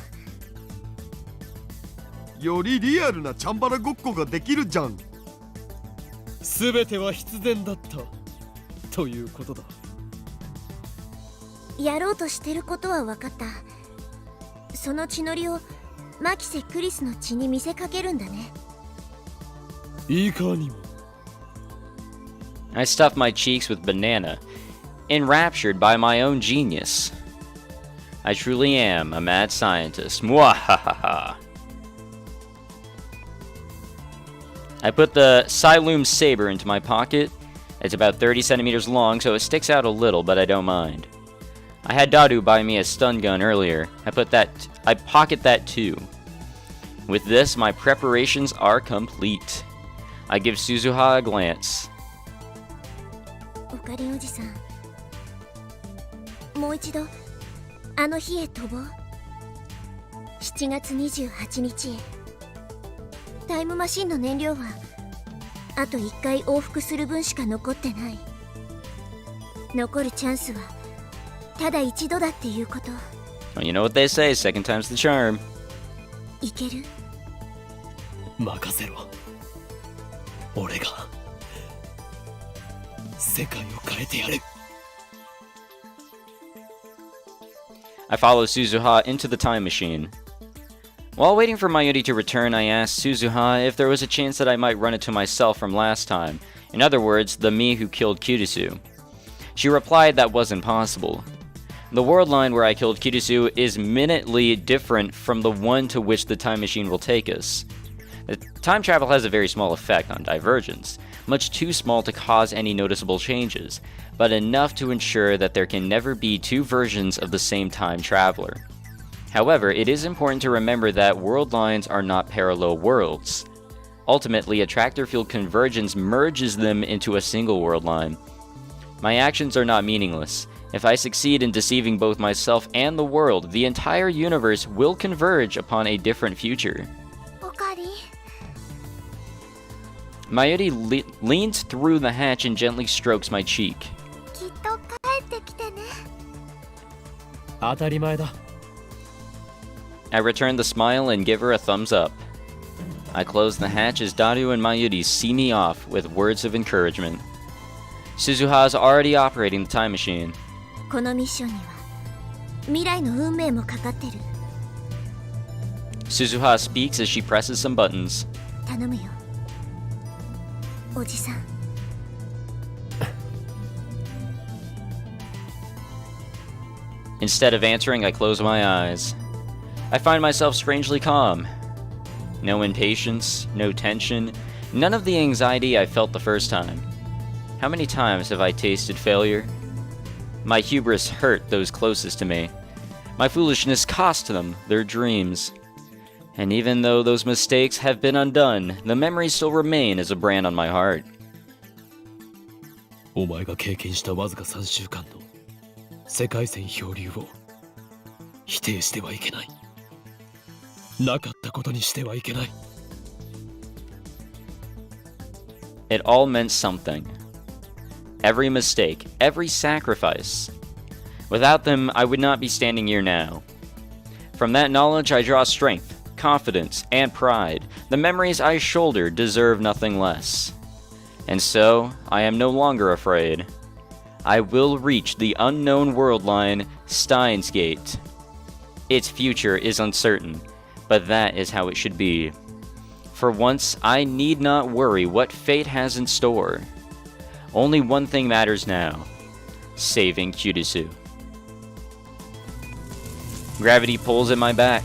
よりリアルなチャンバラごっこができるじゃん。全ては必然だったということだ。やろうとしてることは分かった。その血のりをマキセ・クリスの血に見せかけるんだね。いかにも。 I stuffed my cheeks with banana, enraptured by my own genius. I truly am a mad scientist. Mwahaha. I put the Siloom saber into my pocket. It's about 30 centimeters long, so it sticks out a little, but I don't mind. I had Dadu buy me a stun gun earlier. I pocket that too. With this, my preparations are complete. I give Suzuha a glance. オカリンおじさん、もう一度あの日へ飛ぼう。7月28日へ。タイムマシンの燃料はあと1回往復する分しか残ってない。残るチャンスはただ一度だっていうこと。 Well, you know what they say, second time's the charm. いける？任せろ。俺が世界を変えてやる。 I follow Suzuha into the time machine. While waiting for Mayuri to return, I asked Suzuha if there was a chance that I might run into myself from last time. In other words, the me who killed Kurisu. She replied that wasn't possible. The world line where I killed Kurisu is minutely different from the one to which the time machine will take us. The time travel has a very small effect on divergence, much too small to cause any noticeable changes, but enough to ensure that there can never be two versions of the same time traveler. However, it is important to remember that world lines are not parallel worlds. Ultimately, attractor field convergence merges them into a single world line. My actions are not meaningless. If I succeed in deceiving both myself and the world, the entire universe will converge upon a different future. オカリン、 Mayuri leans through the hatch and gently strokes my cheek. きっと帰ってきてね。当たり前だ。 I return the smile and give her a thumbs up. I close the hatch as Daru and Mayuri see me off with words of encouragement. Suzuha is already operating the time machine. このミッションには未来の運命もかかってる。 Suzuha speaks as she presses some buttons. 頼むよ、おじさん。 Instead of answering, I close my eyes. I find myself strangely calm. No impatience, no tension, none of the anxiety I felt the first time. How many times have I tasted failure? My hubris hurt those closest to me. My foolishness cost them their dreams. And even though those mistakes have been undone, the memories still remain as a brand on my heart. お前が経験したわずか3週間の世界線漂流を否定してはいけない。なかったことにしてはいけない。 It all meant something. Every mistake, every sacrifice. Without them, I would not be standing here now. From that knowledge, I draw strength, confidence, and pride. The memories I shoulder deserve nothing less. And so, I am no longer afraid. I will reach the unknown world line, Steins Gate. Its future is uncertain, but that is how it should be. For once, I need not worry what fate has in store. Only one thing matters now. Saving Kurisu. Gravity pulls at my back.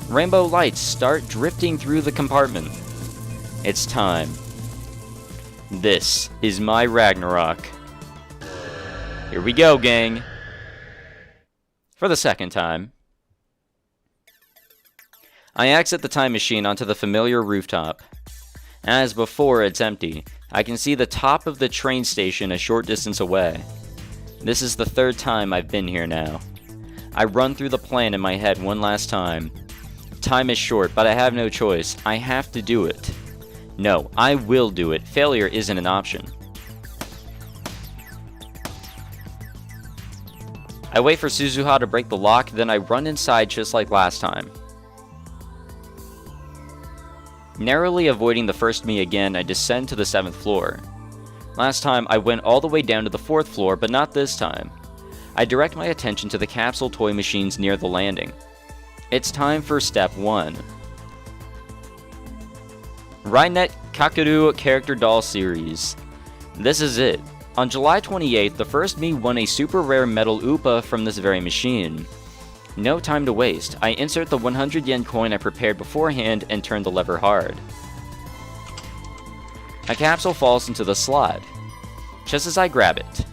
Rainbow lights start drifting through the compartment. It's time. This is my Ragnarok. Here we go, gang. For the second time. I exit the time machine onto the familiar rooftop. As before, it's empty. I can see the top of the train station a short distance away. This is the third time I've been here now. I run through the plan in my head one last time. Time is short, but I have no choice. I have to do it. No, I will do it. Failure isn't an option. I wait for Suzuha to break the lock, then I run inside just like last time. Narrowly avoiding the first me again, I descend to the 7th floor. Last time, I went all the way down to the 4th floor, but not this time. I direct my attention to the capsule toy machines near the landing. It's time for step 1. Rainet Kakeru Character Doll Series. This is it. On July 28th, the first me won a super rare metal Upa from this very machine. No time to waste. I insert the 100 yen coin I prepared beforehand and turn the lever hard. A capsule falls into the slot. Just as I grab it.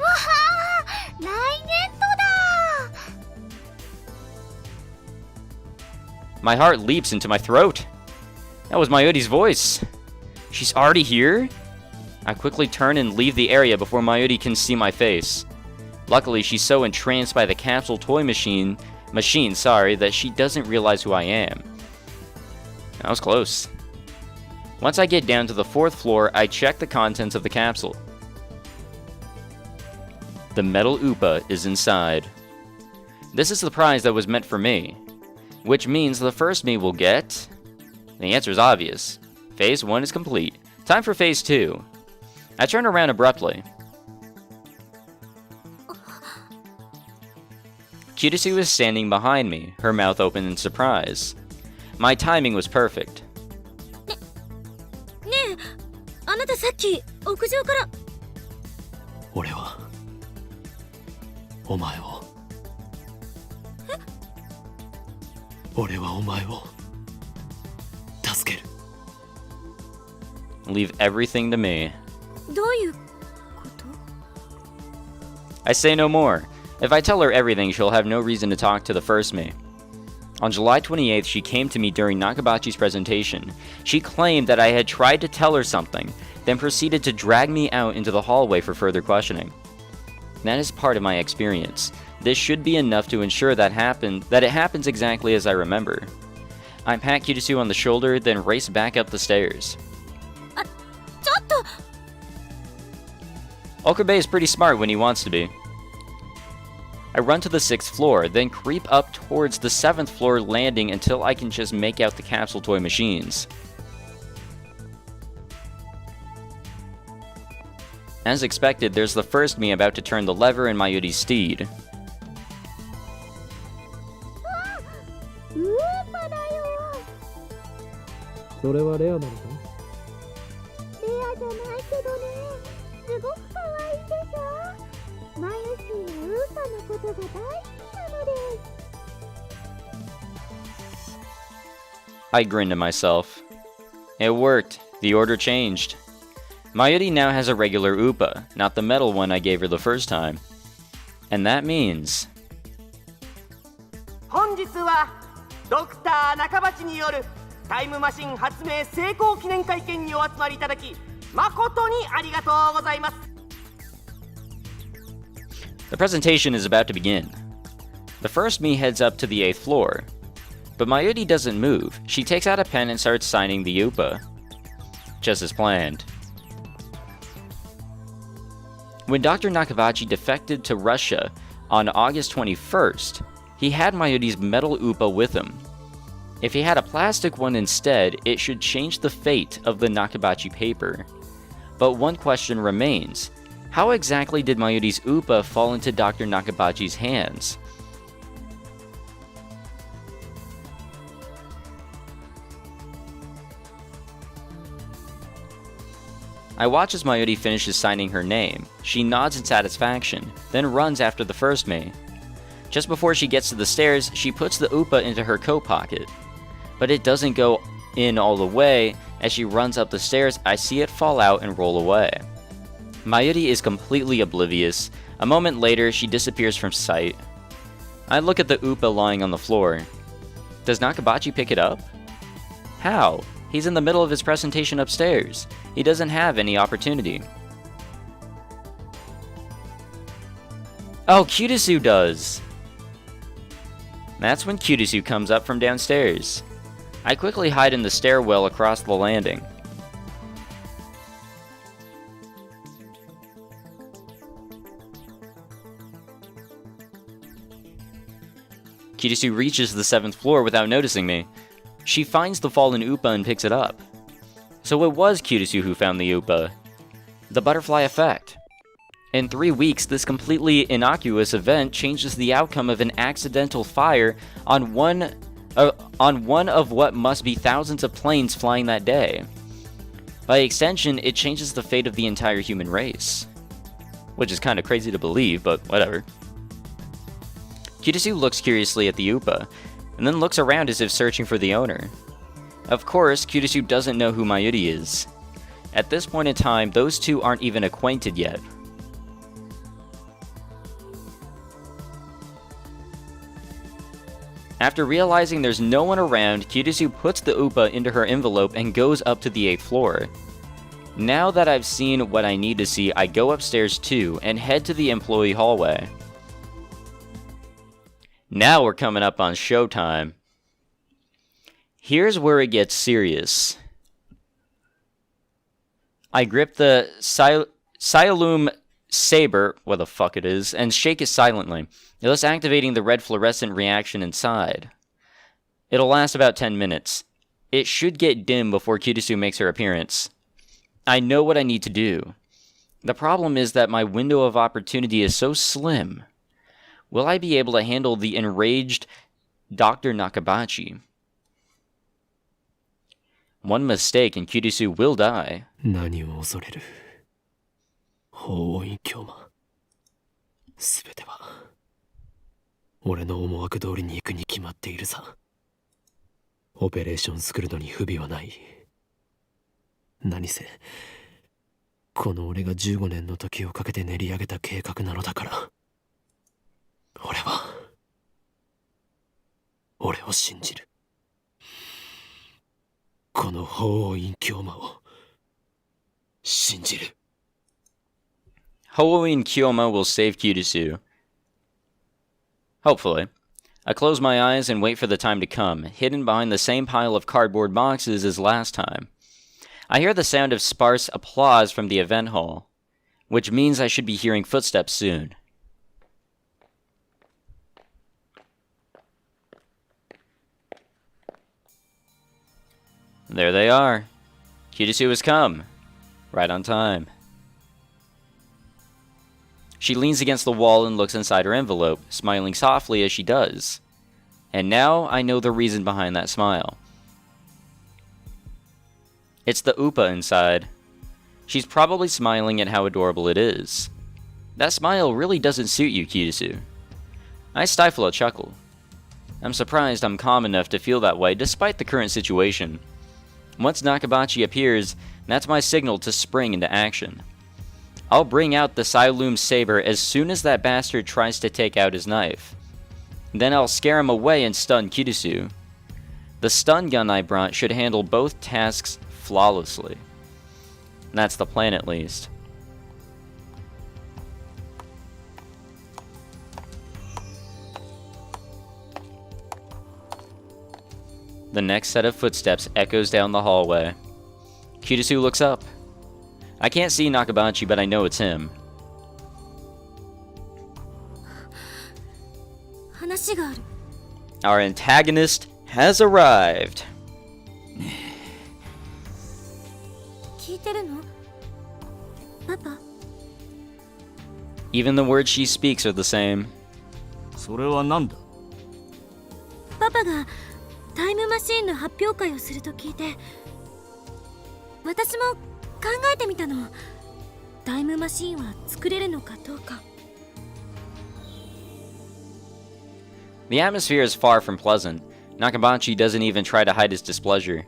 My heart leaps into my throat. That was Mayuri's voice. She's already here? I quickly turn and leave the area before Mayuri can see my face. Luckily, she's so entranced by the capsule toy machine, that she doesn't realize who I am. That was close. Once I get down to the 4th floor, I check the contents of the capsule. The metal Upa is inside. This is the prize that was meant for me, which means the first me will get... The answer is obvious. Phase 1 is complete. Time for Phase 2. I turn around abruptly. Kurisu is standing behind me, her mouth open in surprise. My timing was perfect. ねえ、あなたさっき屋上から。俺はお前を。俺はお前を助ける。Leave everything to me. どういうこと？ I say no more. If I tell her everything, she'll have no reason to talk to the first me. On July 28th, she came to me during Nakabachi's presentation. She claimed that I had tried to tell her something, then proceeded to drag me out into the hallway for further questioning. That is part of my experience. This should be enough to ensure that it happens exactly as I remember. I pat Kurisu on the shoulder, then race back up the stairs. ちょっと。 Okabe is pretty smart when he wants to be. I run to the 6th floor, then creep up towards the 7th floor landing until I can just make out the capsule toy machines. As expected, there's the first me about to turn the lever in Mayuri's steed. ウーパだよ。それはレアなのか？レアじゃないけどね。すごく可愛いでしょ。マユシーはウーパのことが大好きなのです。 I grinned to myself. It worked. The order changed. Mayuri now has a regular Upa, not the metal one I gave her the first time. And that means... 本日はドクター中鉢によるタイムマシン発明成功記念会見にお集まりいただき誠にありがとうございます。 The presentation is about to begin. The first me heads up to the 8th floor. But Mayuri doesn't move. She takes out a pen and starts signing the Upa. Just as planned. When Dr. Nakabachi defected to Russia on August 21st, he had Mayuri's metal Upa with him. If he had a plastic one instead, it should change the fate of the Nakabachi paper. But one question remains. How exactly did Mayuri's Upa fall into Dr. Nakabachi's hands? I watch as Mayuri finishes signing her name. She nods in satisfaction, then runs after the first me. Just before she gets to the stairs, she puts the UPA into her coat pocket. But it doesn't go in all the way. As she runs up the stairs, I see it fall out and roll away. Mayuri is completely oblivious. A moment later, she disappears from sight. I look at the UPA lying on the floor. Does Nakabachi pick it up? How? He's in the middle of his presentation upstairs. He doesn't have any opportunity. Oh, Kurisu does! That's when Kurisu comes up from downstairs. I quickly hide in the stairwell across the landing. Kurisu reaches the 7th floor without noticing me. She finds the fallen UPA and picks it up. So it was Kurisu who found the UPA. The butterfly effect. In 3 weeks, this completely innocuous event changes the outcome of an accidental fire on one of what must be thousands of planes flying that day. By extension, it changes the fate of the entire human race. Which is kind of crazy to believe, but whatever. Kurisu looks curiously at the UPA, and then looks around as if searching for the owner. Of course, Kurisu doesn't know who Mayuri is. At this point in time, those two aren't even acquainted yet. After realizing there's no one around, Kurisu puts the UPA into her envelope and goes up to the 8th floor. Now that I've seen what I need to see, I go upstairs too, and head to the employee hallway. Now we're coming up on showtime. Here's where it gets serious. I grip the Siloom saber, what the fuck it is, and shake it silently, thus activating the red fluorescent reaction inside. It'll last about 10 minutes. It should get dim before Kurisu makes her appearance. I know what I need to do. The problem is that my window of opportunity is so slim. Will I be able to handle the enraged Dr. Nakabachi? One mistake and Kurisu will die. 何を恐れる法音教魔すべては俺の思惑通りに行くに決まっているさ。オペレーション作るのに不備はない。何せこの俺が15年の時をかけて練り上げた計画なのだから。俺を信じる。この法音教魔を信じる。Hoin Kyoma will save Kurisu. Hopefully. I close my eyes and wait for the time to come, hidden behind the same pile of cardboard boxes as last time. I hear the sound of sparse applause from the event hall, which means I should be hearing footsteps soon. There they are. Kurisu has come. Right on time. She leans against the wall and looks inside her envelope, smiling softly as she does. And now I know the reason behind that smile. It's the UPA inside. She's probably smiling at how adorable it is. That smile really doesn't suit you, Kurisu. I stifle a chuckle. I'm surprised I'm calm enough to feel that way despite the current situation. Once Nakabachi appears, that's my signal to spring into action. I'll bring out the Siloom saber as soon as that bastard tries to take out his knife. Then I'll scare him away and stun Kurisu. The stun gun I brought should handle both tasks flawlessly. That's the plan, at least. The next set of footsteps echoes down the hallway. Kurisu looks up. I can't see Nakabachi, but I know it's him. 話がある。 Our antagonist has arrived. 聞いてるの？パパ？ Even the words she speaks are the same. それは何だ？パパがタイムマシーンの発表会をすると聞いて、私もえてみたの。タイムマシンは作れるのかどうか。 The atmosphere is far from pleasant. Nakabachi doesn't even try to hide his displeasure.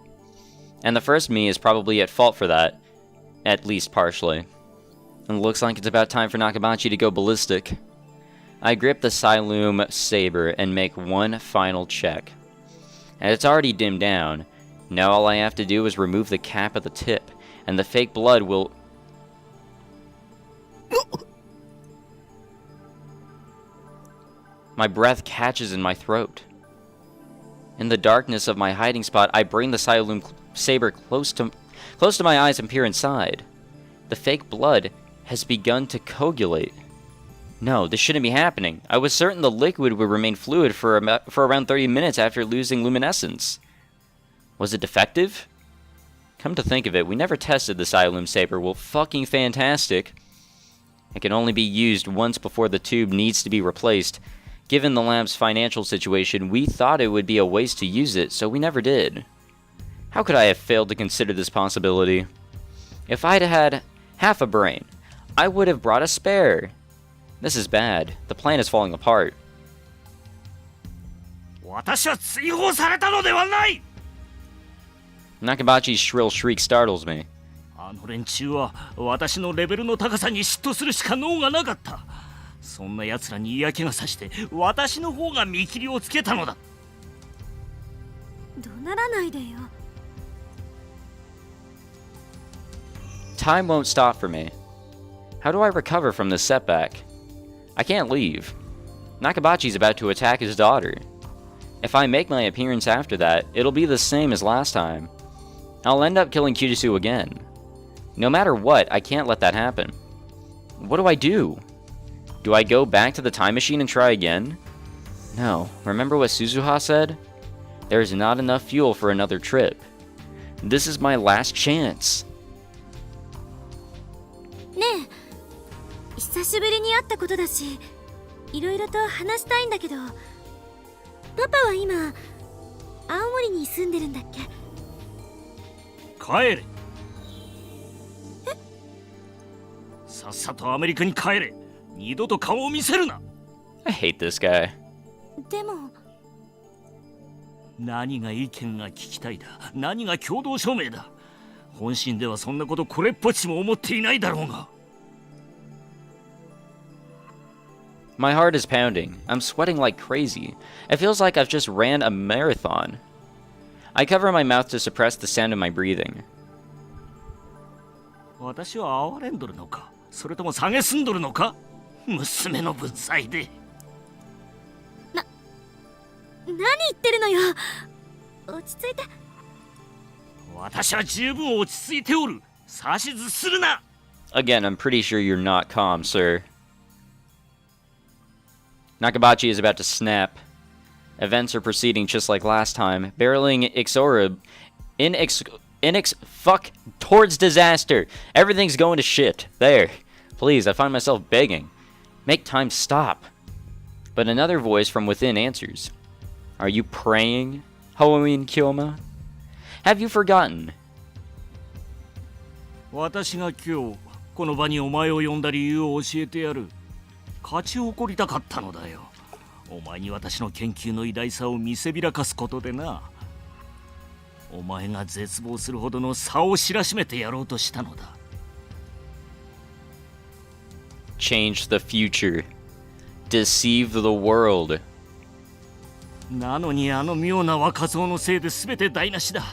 And the first me is probably at fault for that. At least partially. And it looks like it's about time for Nakabachi to go ballistic. I grip the Siloom saber and make one final check. And it's already dimmed down. Now all I have to do is remove the cap at the tip, and the fake blood will... My breath catches in my throat. In the darkness of my hiding spot, I bring the Siloom saber close to my eyes and peer inside. The fake blood has begun to coagulate. No, this shouldn't be happening. I was certain the liquid would remain fluid for around 30 minutes after losing luminescence. Was it defective? Come to think of it, we never tested the Siloom saber. Well, fucking fantastic. It can only be used once before the tube needs to be replaced. Given the lab's financial situation, we thought it would be a waste to use it, so we never did. How could I have failed to consider this possibility? If I'd had half a brain, I would have brought a spare. This is bad. The plan is falling apart. 私は追放されたのではない。 Nakabachi's shrill shriek startles me. あの連中は私のレベルの高さに嫉妬するしか能がなかった。そんな奴らに嫌気がさして私の方が見切りをつけたのだ。怒鳴らないでよ。 Time won't stop for me. How do I recover from this setback? I can't leave. Nakabachi's about to attack his daughter. If I make my appearance after that, it'll be the same as last time. I'll end up killing Kurisu again. No matter what, I can't let that happen. What do? Do I go back to the time machine and try again? No. Remember what Suzuha said? There's not enough fuel for another trip. This is my last chance. ねえ、久しぶりに会ったことだし、いろいろと話したいんだけど、パパは今、青森に住んでるんだっけ？帰れ。さっさとアメリカに帰れ。二度と顔を見せるな。I hate this guy. でも、何が意見が聞きたいだ。何が共同証明だ。本心ではそんなことこれっぽっちも思っていないだろうが。My heart is pounding. I'm sweating like crazy. It feels like I've just ran a marathon. I cover my mouth to suppress the sound of my breathing. 私は哀れんどるのか、それとも蔑んどるのか、娘の分際で。何言ってるのよ。落ち着いて。私は十分落ち着いておる。指図するな。Again, I'm pretty sure you're not calm, sir. Nakabachi is about to snap. Events are proceeding just like last time, barreling fuck towards disaster. Everything's going to shit. There. Please, I find myself begging. Make time stop. But another voice from within answers. Are you praying, Hoenn Kyoma? Have you forgotten? 私が今日この場にお前を呼んだ理由を教えてやる。勝ち誇りたかったのだよ。お前に私の研究の偉大さを見せびらかすことでな。お前が絶望するほどの差を知らしめてやろうとしたのだ。Change the future. Deceive the world. なのにあの妙な若造のせいで全て台無しだ。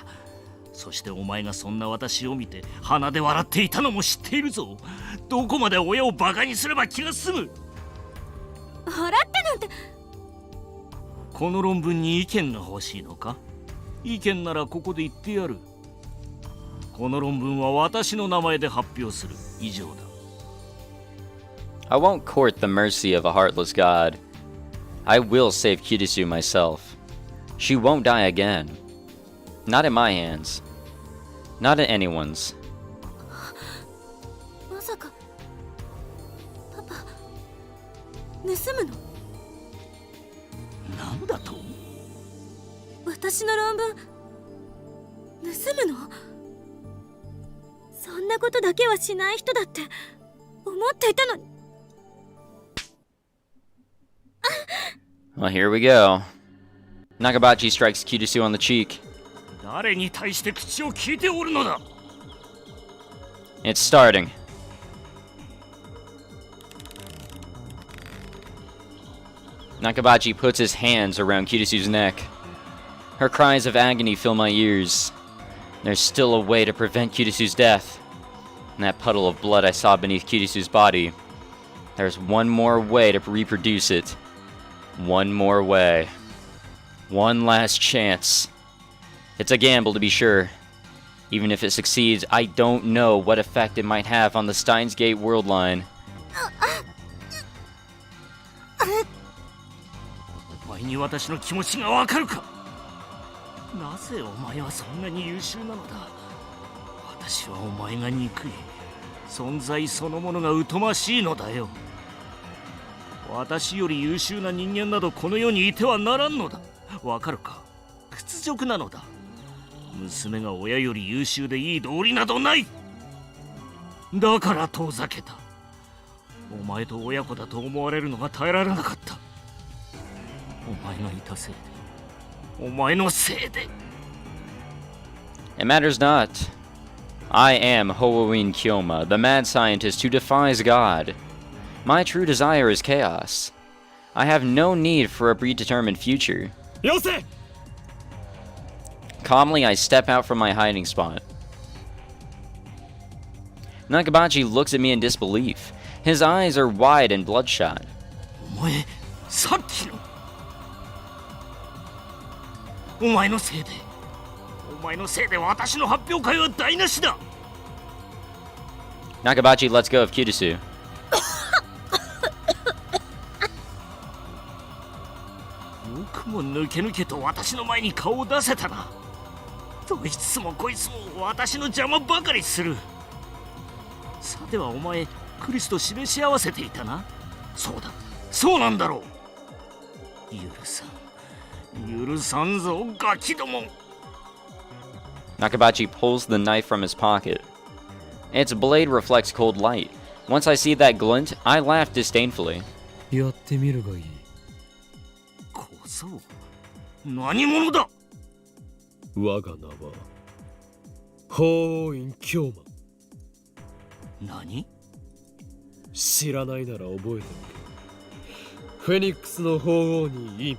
そしてお前がそんな私を見て鼻で笑っていたのも知っているぞ。どこまで親をバカにすれば気が済む。笑ってなんて。この論文に意見が欲しいのか？意見ならここで言ってやる。この論文は私の名前で発表する。以上だ。I won't court the mercy of a heartless god. I will save Kurisu myself. She won't die again. Not in my hands. Not in anyone's. まさかパパ盗むの？なんだと？私の論文盗むの？そんなことだけはしない人だって思っていたのに。 Well, here we go. Nakabachi strikes Kurisu on the cheek. 誰に対して口を聞いておるのだ。 It's starting. Nakabachi puts his hands around Kurisu's neck. Her cries of agony fill my ears. There's still a way to prevent Kurisu's death. In that puddle of blood I saw beneath Kurisu's body, there's one more way to reproduce it. One more way. One last chance. It's a gamble, to be sure. Even if it succeeds, I don't know what effect it might have on the Steins Gate worldline. お前に私の気持ちがわかるか。なぜお前はそんなに優秀なのだ。私はお前が憎い。存在そのものが疎ましいのだよ。私より優秀な人間などこの世にいてはならんのだ。わかるか。屈辱なのだ。娘が親より優秀でいい道理などない。だから遠ざけた。お前と親子だと思われるのが耐えられなかった。お前がいたせいで。お前のせいで。It matters not. I am Hoenn Kyoma, the mad scientist who defies God. My true desire is chaos. I have no need for a predetermined future. よせ! Calmly, I step out from my hiding spot. Nakabachi looks at me in disbelief. His eyes are wide and bloodshot. お前、さっきの。お前のせいで。お前のせいで私の発表会は台無しだ。Nakabachi lets go of Kurisu. よくも抜け抜けと私の前に顔を出せたな。どいつもこいつも私の邪魔ばかりする。さてはお前、クリスと示し合わせていたな。そうだ、そうなんだろう。許さん、許さんぞ、ガキども。Nakabachi pulls the knife from his pocket. Its blade reflects cold light. Once I see that glint, I laugh disdainfully. やってみるがいい。こそ、何者だ。我が名はホーイン京馬。何？知らないなら覚えておけ。フェニックスの鳳凰に陰、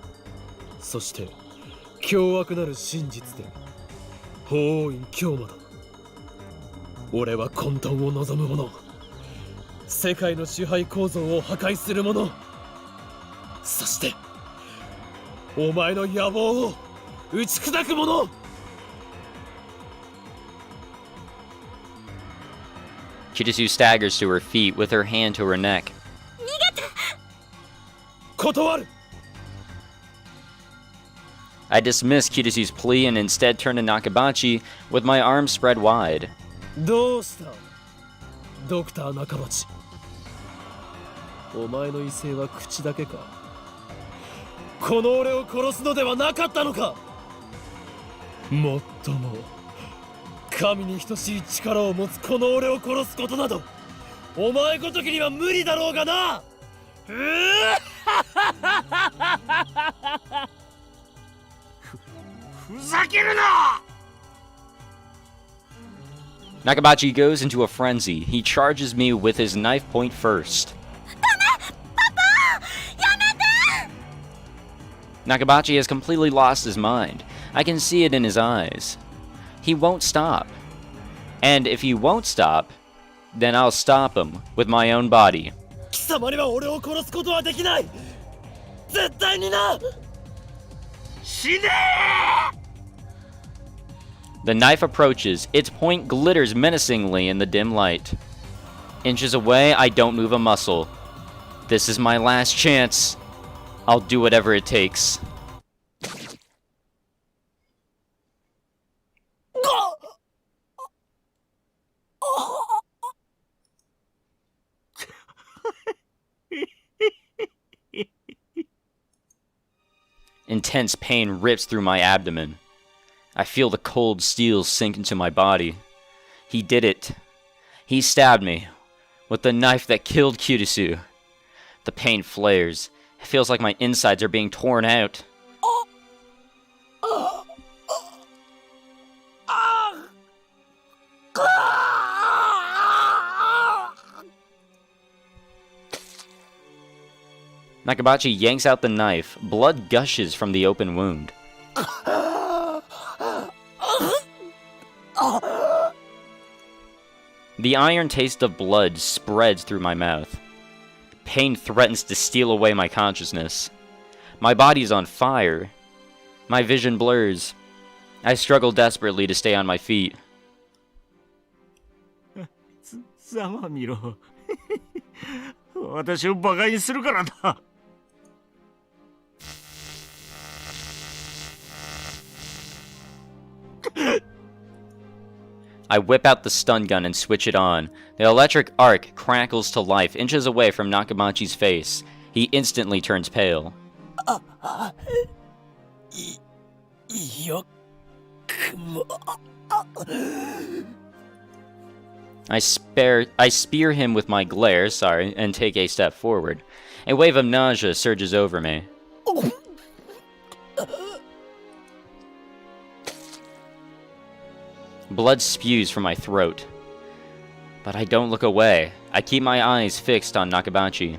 そして凶悪なる真実でホーイン京馬だ。俺は混沌を望む者、世界の支配構造を破壊する者、そしてお前の野望を打ち砕く者。Kurisu staggers to her feet with her hand to her neck. 断る。 I dismiss Kurisu's plea and instead turn to Nakabachi with my arms spread wide. どうしたドクター中町。お前の威勢は口だけか。この俺を殺すのではなかったのか。もっとも神に等しい力を持つこの俺を殺すことなどお前ごときには無理だろうがな。ふざけるな。 Nakabachi goes into a frenzy. He charges me with his knife point first. Nakabachi has completely lost his mind. I can see it in his eyes. He won't stop. And if he won't stop, then I'll stop him with my own body. 貴様には俺を殺すことはできない。絶対にな。死ねー。 The knife approaches. Its point glitters menacingly in the dim light. Inches away, I don't move a muscle. This is my last chance. I'll do whatever it takes. Intense pain rips through my abdomen. I feel the cold steel sink into my body. He did it. He stabbed me with the knife that killed Kurisu. The pain flares. It feels like my insides are being torn out. Nakabachi yanks out the knife. Blood gushes from the open wound. The iron taste of blood spreads through my mouth. Pain threatens to steal away my consciousness. My body's on fire. My vision blurs. I struggle desperately to stay on my feet. ざまみろ。私をバカにするからだ。I whip out the stun gun and switch it on. The electric arc crackles to life inches away from Nakabachi's face. He instantly turns pale. I spear him with my glare, and take a step forward. A wave of nausea surges over me. Blood spews from my throat. But I don't look away. I keep my eyes fixed on Nakabachi.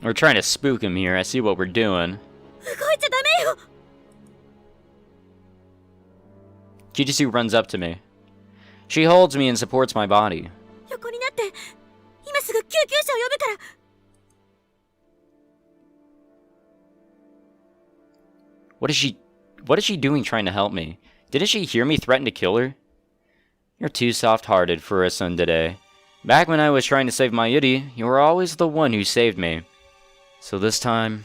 We're trying to spook him here. I see what we're doing. Kurisu runs up to me. She holds me and supports my body. What is she doing trying to help me? Didn't she hear me threaten to kill her? You're too soft-hearted for a tsundere. Back when I was trying to save Mayuri, you were always the one who saved me. So this time...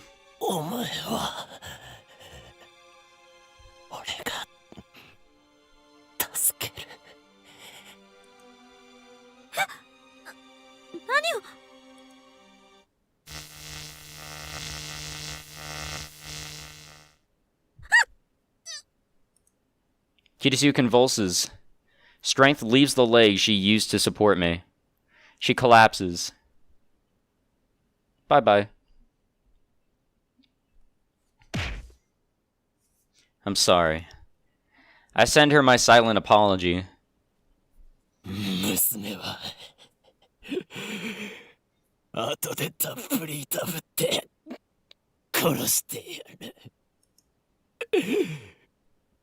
Kurisu convulses. Strength leaves the leg she used to support me. She collapses. Bye-bye. I'm sorry. I send her my silent apology. 娘は後でたっぷり食べて殺してやる。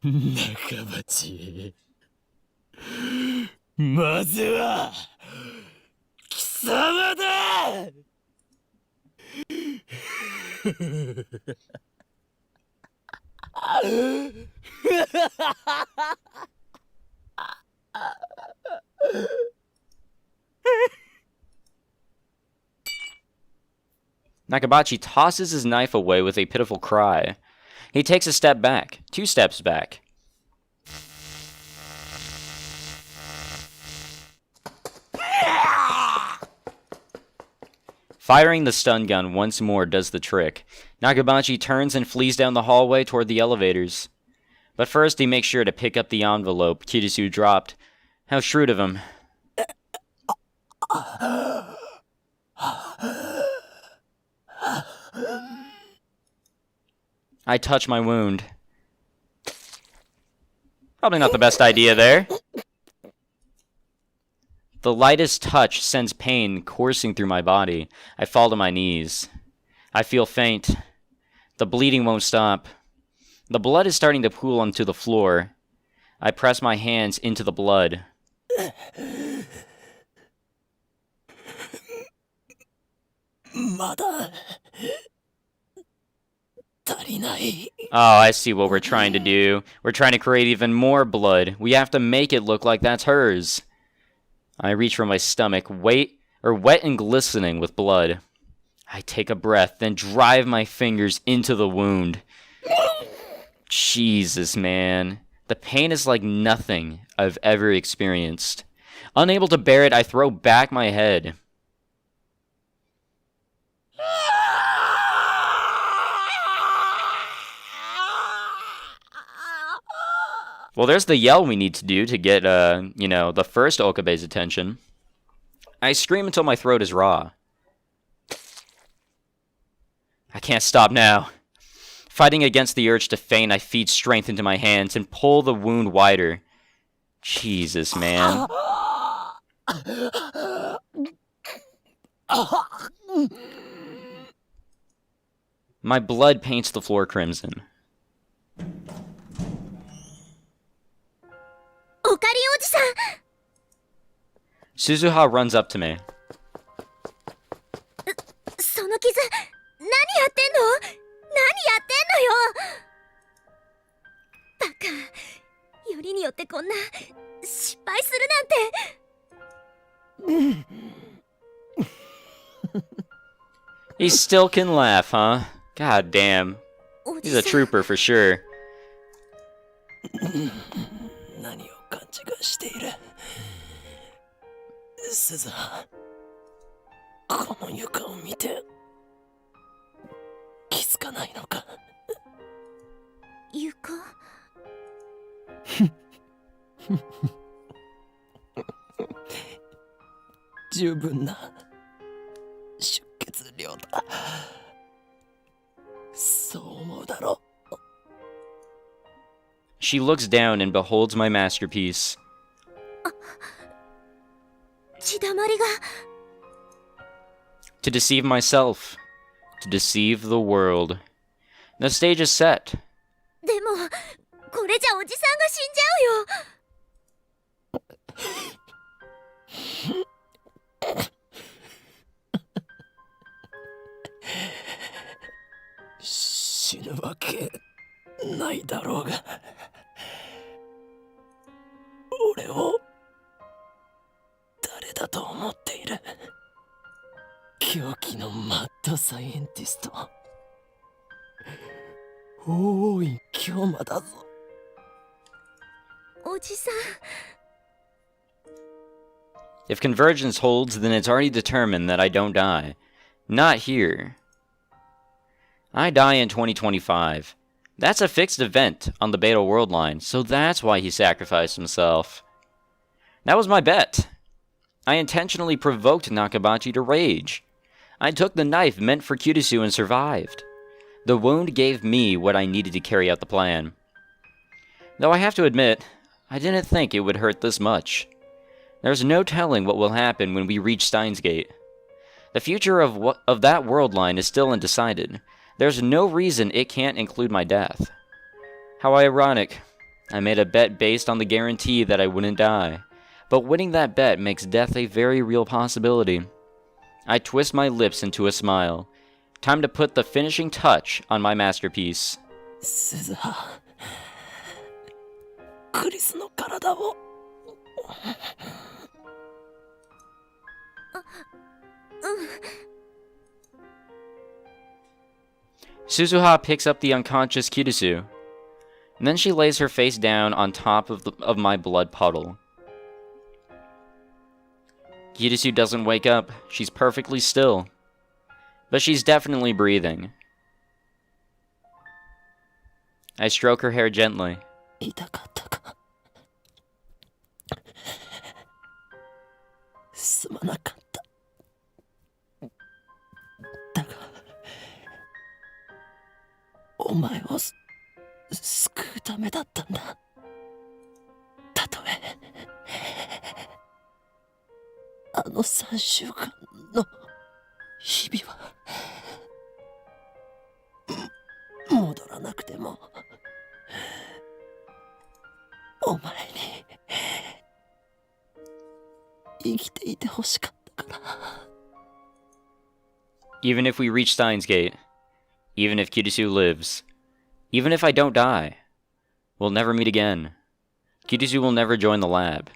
中鉢、まずは貴様だ。Nakabachi tosses his knife away with a pitiful cry. He takes a step back, 2 steps back. Firing the stun gun once more does the trick. Nakabachi turns and flees down the hallway toward the elevators. But first he makes sure to pick up the envelope Kurisu dropped. How shrewd of him. I touch my wound. Probably not the best idea there. The lightest touch sends pain coursing through my body. I fall to my knees. I feel faint. The bleeding won't stop. The blood is starting to pool onto the floor. I press my hands into the blood. Oh, I see what we're trying to do. We're trying to create even more blood. We have to make it look like that's hers. I reach for my stomach. Wait. or wet and glistening with blood. I take a breath, then drive my fingers into the wound. Jesus, man. The pain is like nothing I've ever experienced. Unable to bear it, I throw back my head. Well, there's the yell we need to do to get, the first Okabe's attention. I scream until my throat is raw. I can't stop now. Fighting against the urge to faint, I feed strength into my hands and pull the wound wider. Jesus, man. My blood paints the floor crimson. Suzuha runs up to me. その傷、何やってんの？何やってんのよ。バカ。よりによってこんな失敗するなんて。He still can laugh, huh? God damn. He's a trooper for sure. 何を勘違いしている。鈴葉、この床を見て気づかないのか。床？十分な出血量だ。そう思うだろう。She looks down and beholds my masterpiece. 血だまりが。To deceive myself. To deceive the world. The stage is set. でも、これじゃおじさんが死んじゃうよ。死ぬわけないだろうが。俺を誰だと思っている。狂気のマッドサイエンティスト。大い京馬だぞ。おじさん。If convergence holds, then it's already determined that I don't die. Not here. I die in 2025. That's a fixed event on the Beta worldline, so that's why he sacrificed himself. That was my bet. I intentionally provoked Nakabachi to rage. I took the knife meant for Kurisu and survived. The wound gave me what I needed to carry out the plan. Though I have to admit, I didn't think it would hurt this much. There's no telling what will happen when we reach Steins Gate. The future of that world line is still undecided. There's no reason it can't include my death. How ironic. I made a bet based on the guarantee that I wouldn't die. But winning that bet makes death a very real possibility. I twist my lips into a smile. Time to put the finishing touch on my masterpiece. 鈴葉、クリスの体を。Suzuha picks up the unconscious Kurisu, and then she lays her face down on top of my blood puddle. Kurisu doesn't wake up. She's perfectly still. But she's definitely breathing. I stroke her hair gently. 痛かったか。すまなかった。だが、お前を救うためだったんだ。たとえ、あの3週間の日々は戻らなくても、お前に生きていてほしかったから。Even if we reach Steins Gate, even if Kurisu lives, even if I don't die, we'll never meet again. Kurisu will never join the lab.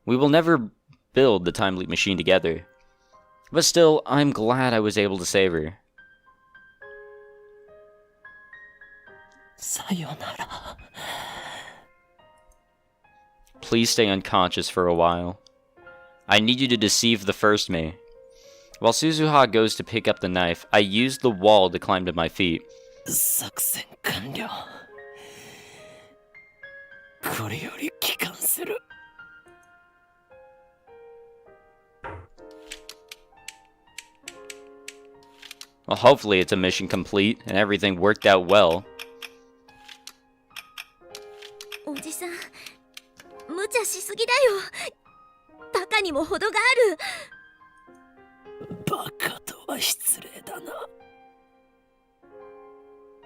We will never build the time leap machine together. But still, I'm glad I was able to save her. さよなら。 Please stay unconscious for a while. I need you to deceive the first me. While Suzuha goes to pick up the knife, I use the wall to climb to my feet. 作戦完了。これより帰還する。 Well, hopefully it's a mission complete and everything worked out well. おじさん、無茶しすぎだよ。バカにも程がある。バカとは失礼だな。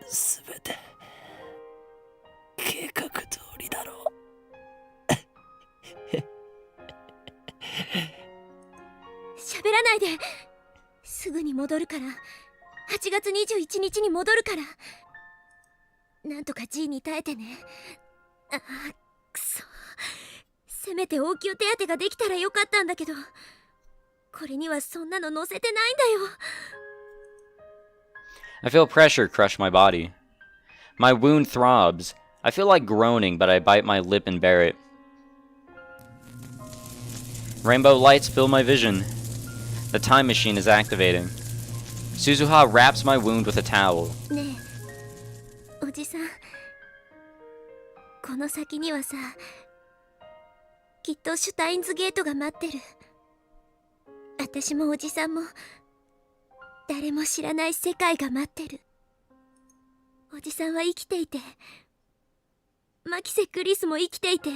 すべて計画通りだろう。喋らないで。すぐに戻るから。8月21日に戻るから。なんとか G に耐えてね。ああ、くそ。せめて応急手当てができたらよかったんだけど、これにはそんなの載せてないんだよ。I feel pressure crush my body. My wound throbs. I feel like groaning, but I bite my lip and bear it. Rainbow lights fill my vision. The time machine is activating. Suzuha wraps my wound with a towel. ねえ、おじさん。この先にはさ、きっとシュタインズゲートが待ってる。私もおじさんも誰も知らない世界が待ってる。おじさんは生きていて、マキセ・クリスも生きていて、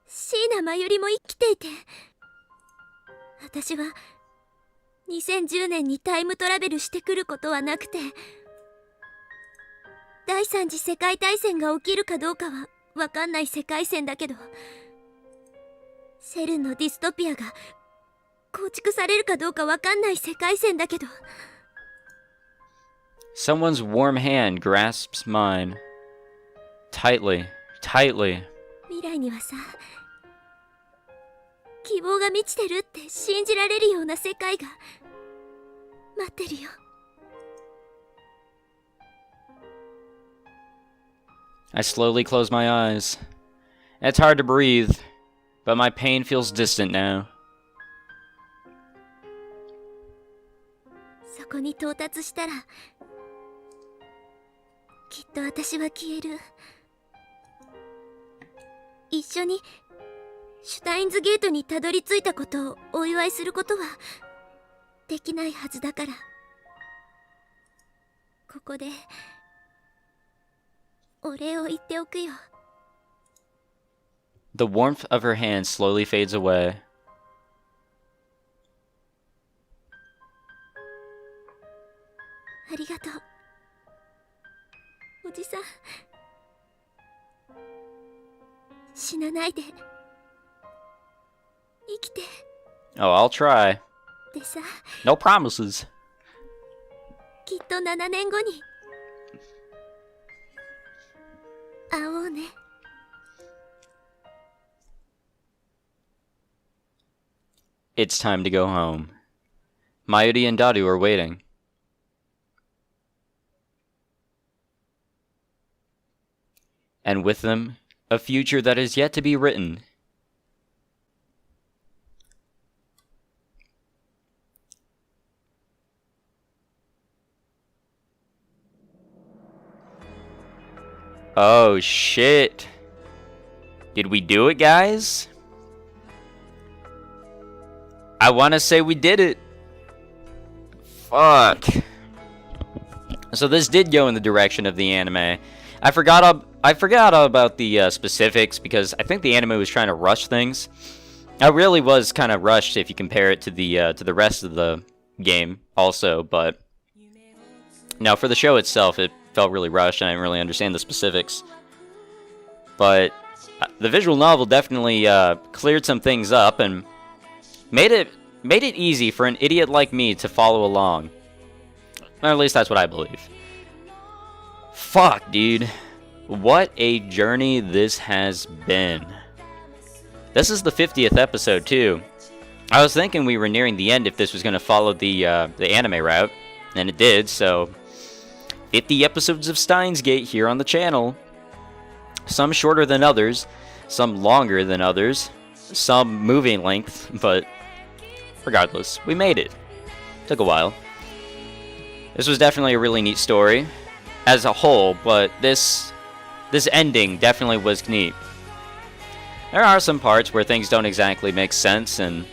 椎名真由里も生きていて、私は2010年にタイムトラベルしてくることはなくて、第三次世界大戦が起きるかどうかはわかんない世界線だけど、セルンのディストピアが構築されるかどうかわかんない世界線だけど。 Someone's warm hand grasps mine. Tightly, tightly. 未来にはさ、希望が満ちてるって信じられるような世界が待ってるよ。I slowly close my eyes. It's hard to breathe, but my pain feels distant now. そこに到達したら、きっと私は消える。一緒にシュタインズゲートにたどり着いたことをお祝いすることはできないはずだから、ここでお礼を言っておくよ。 The warmth of her hand slowly fades away. ありがとう、おじさん。死なないで、生きて。 Oh, I'll try. でさ、 No promises. きっと7年後に会おうね。 It's time to go home. Mayuri and Dadu are waiting. And with them, a future that is yet to be written. Oh shit. Did we do it, guys? I want to say we did it. Fuck. So this did go in the direction of the anime. I forgot about the specifics because I think the anime was trying to rush things. It really was kind of rushed if you compare it to the rest of the game also, but now for the show itself it felt really rushed and I didn't really understand the specifics. But the visual novel definitely cleared some things up and made it easy for an idiot like me to follow along. Or at least that's what I believe. Fuck, dude. What a journey this has been. This is the 50th episode, too. I was thinking we were nearing the end if this was going to follow the anime route, and it did, so 50 episodes of Steins Gate here on the channel. Some shorter than others, some longer than others, some movie length, but regardless, we made it. Took a while. This was definitely a really neat story as a whole, but this ending definitely was neat. There are some parts where things don't exactly make sense, and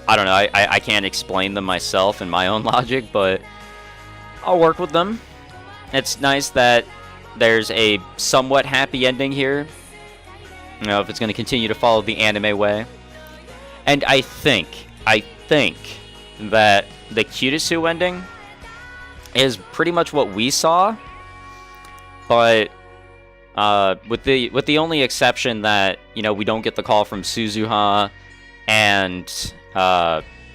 I don't know, I can't explain them myself in my own logic, but I'll work with them. It's nice that there's a somewhat happy ending here. You know, if it's going to continue to follow the anime way. And I think that the Kurisu ending is pretty much what we saw, but with the only exception that, you know, we don't get the call from Suzuha, and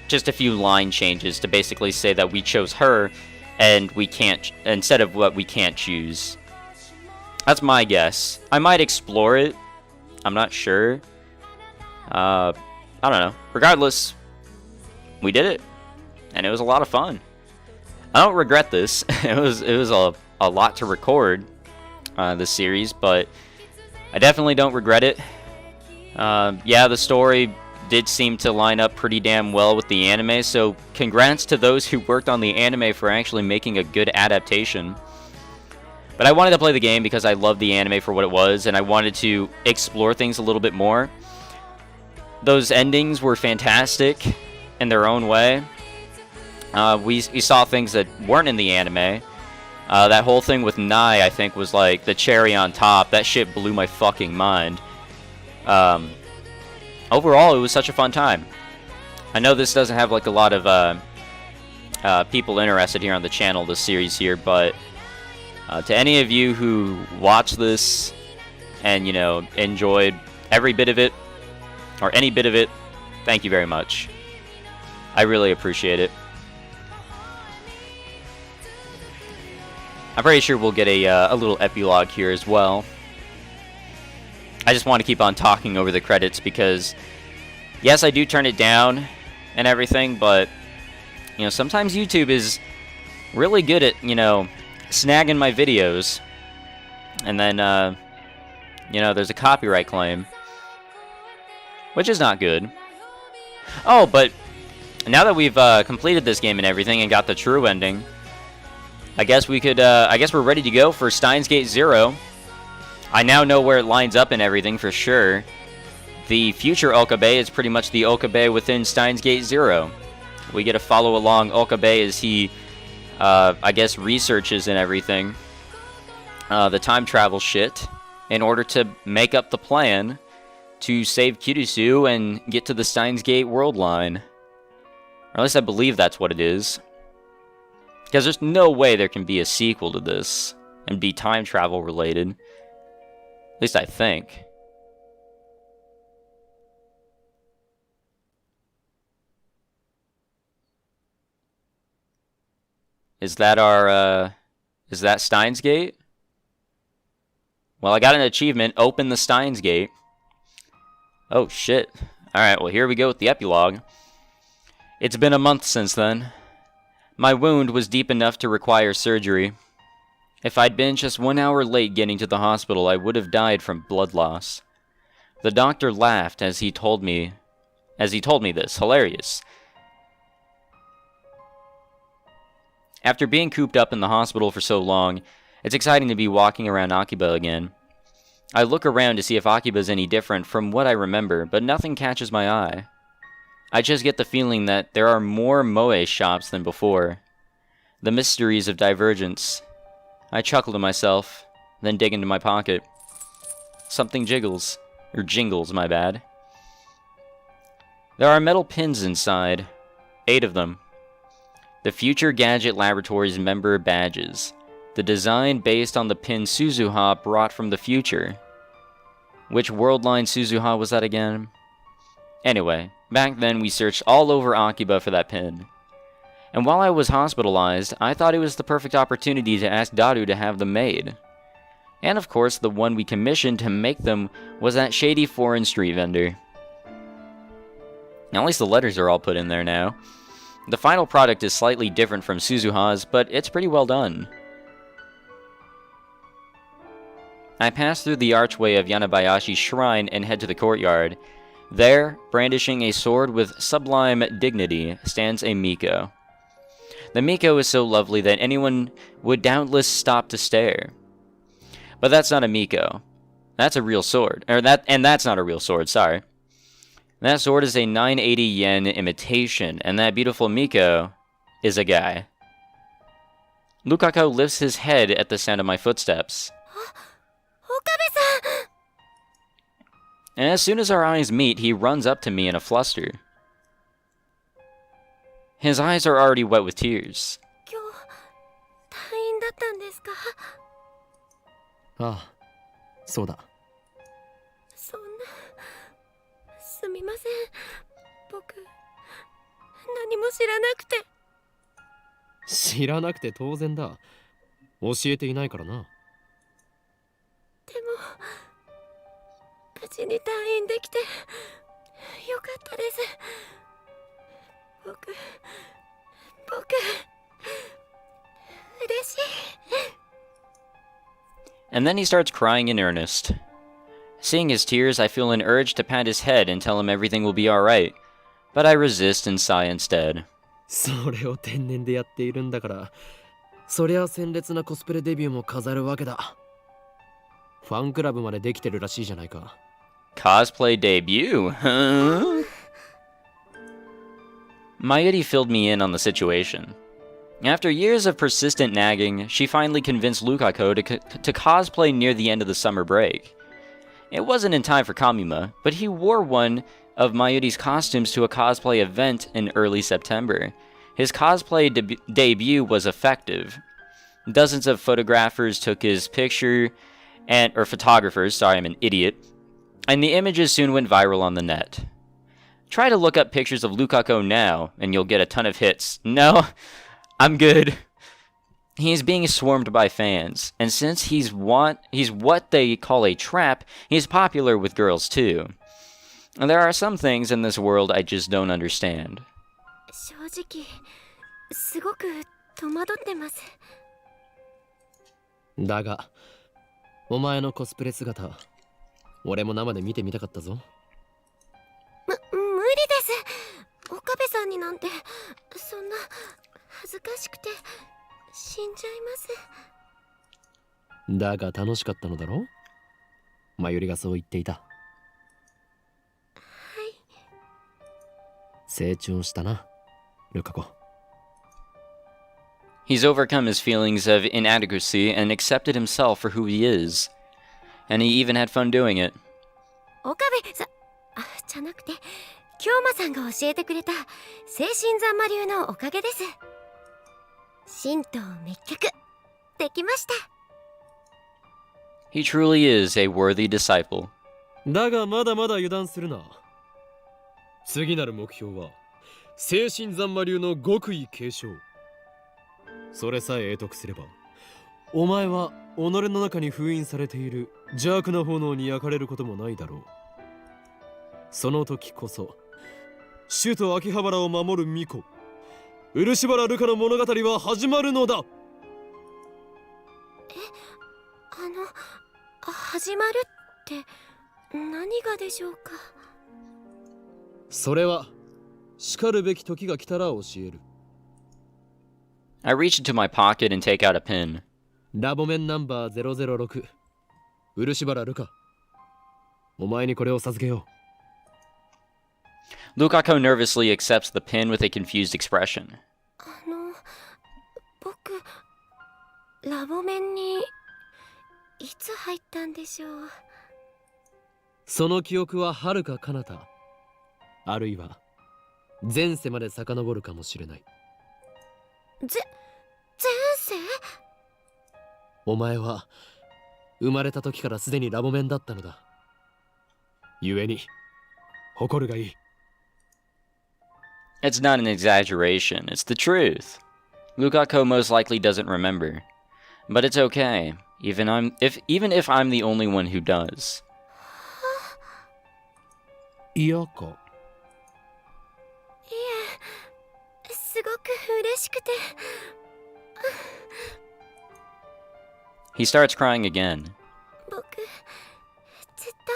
just a few line changes to basically say that we chose her and we can't, instead of what we can't choose. That's my guess. I might explore it. I'm not sure. I don't know. Regardless, we did it, and it was a lot of fun. I don't regret this. It was a lot to record this series, but I definitely don't regret it. Yeah, the story did seem to line up pretty damn well with the anime, so congrats to those who worked on the anime for actually making a good adaptation. But I wanted to play the game because I loved the anime for what it was, and I wanted to explore things a little bit more. Those endings were fantastic in their own way. We saw things that weren't in the anime. That whole thing with Nai, I think, was like the cherry on top. That shit blew my fucking mind. Overall, it was such a fun time. I know this doesn't have like a lot of people interested here on the channel, this series here, but to any of you who watched this and, you know, enjoyed every bit of it, or any bit of it, thank you very much. I really appreciate it. I'm pretty sure we'll get a little epilogue here as well. I just want to keep on talking over the credits because, yes, I do turn it down and everything, but, you know, sometimes YouTube is really good at, you know, snagging my videos, and then, you know, there's a copyright claim, which is not good. Oh, but now that we've completed this game and everything and got the true ending, I guess we could, I guess we're ready to go for Steins Gate 0. I now know where it lines up and everything for sure. The future Okabe is pretty much the Okabe within Steins Gate 0. We get to follow along Okabe as he, I guess, researches and everything, the time travel shit, in order to make up the plan to save Kurisu and get to the Steins Gate worldline. Or at least I believe that's what it is. Because there's no way there can be a sequel to this and be time travel related. At least I think. Is that our, is that Steins Gate? Well, I got an achievement, open the Steins Gate. Oh, shit. Alright, well, here we go with the epilogue. It's been a month since then. My wound was deep enough to require surgery. If I'd been just 1 hour late getting to the hospital, I would have died from blood loss. The doctor laughed as he told me this. Hilarious. After being cooped up in the hospital for so long, it's exciting to be walking around Akiba again. I look around to see if Akiba's any different from what I remember, but nothing catches my eye. I just get the feeling that there are more moe shops than before. The mysteries of divergence. I chuckle to myself, then dig into my pocket. Something jiggles. Or jingles, my bad. There are metal pins inside. 8 of them. The Future Gadget Laboratories member badges. The design based on the pin Suzuha brought from the future. Which worldline Suzuha was that again? Anyway, back then we searched all over Akiba for that pin. And while I was hospitalized, I thought it was the perfect opportunity to ask Daru to have them made. And of course, the one we commissioned to make them was that shady foreign street vendor. At least the letters are all put in there now. The final product is slightly different from Suzuha's, but it's pretty well done. I pass through the archway of Yanabayashi's shrine and head to the courtyard. There, brandishing a sword with sublime dignity, stands a Miko. The Miko is so lovely that anyone would doubtless stop to stare. But that's not a Miko. That's a real sword. That's not a real sword, sorry. That sword is a 980 yen imitation, and that beautiful Miko is a guy. Lukako lifts his head at the sound of my footsteps. Okabe-san! And as soon as our eyes meet, he runs up to me in a fluster. His eyes are already wet with tears. 今日、退院だったんですか？ああ、そうだ。そんな、すみません。僕、何も知らなくて。知らなくて当然だ。教えていないからな。でも、無事に退院できて、よかったです。僕、嬉しい。And then he starts crying in earnest. Seeing his tears, I feel an urge to pat his head and tell him everything will be alright. But I resist and sigh instead. それを天然でやっているんだから、そりゃ鮮烈なコスプレデビューも飾るわけだ。ファンクラブまでできてるらしいじゃないか。Cosplay debut, huh? Mayuri filled me in on the situation. After years of persistent nagging, she finally convinced Lukako to cosplay near the end of the summer break. It wasn't in time for Kamima, but he wore one of Mayuri's costumes to a cosplay event in early September. His cosplay debut was effective. Dozens of photographers took his picture, photographers, sorry, I'm an idiot, and the images soon went viral on the net. Try to look up pictures of Lukako now, and you'll get a ton of hits. No, I'm good. He's being swarmed by fans, and since he's what they call a trap, he's popular with girls too. And there are some things in this world I just don't understand. 正直、すごく戸惑ってます。だが、お前のコスプレ姿、俺も生で見てみたかったぞ。無理です。岡部さんになんて、そんな恥ずかしくて死んじゃいます。だが楽しかったのだろう？マユリがそう言っていた。はい。成長したな、ルカコ。He's overcome his feelings of inadequacy and accepted himself for who he is. And he even had fun doing it. 岡部さん、じゃなくて、京馬さんが教えてくれた精神残魔流のおかげです。神道滅却できました。He truly is a worthy disciple. だがまだまだ油断するな。次なる目標は精神残魔流の極意継承。それさえ得得すれば、お前は己の中に封印されている邪悪な炎に焼かれることもないだろう。その時こそ首都秋葉原を守る巫女漆原ルカの物語は始まるのだ。始まるって何がでしょうか。それはしかるべき時が来たら教える。I reach into my pocket and take out a pin. ラボメンナンバー006漆原ルカ、お前にこれを授けよう。Lukako nervously accepts the pin with a confused expression. 僕、ラボメンにいつ入ったんでしょう。その記憶は遥か彼方、あるいは前世まで遡るかもしれない。前世？お前は生まれた時からすでにラボメンだったのだ。故に誇るがいい。It's not an exaggeration, it's the truth. Lukako most likely doesn't remember. But it's okay, even if I'm the only one who does. 嫌か。すごく嬉しくて。He starts crying again. 僕、ずっと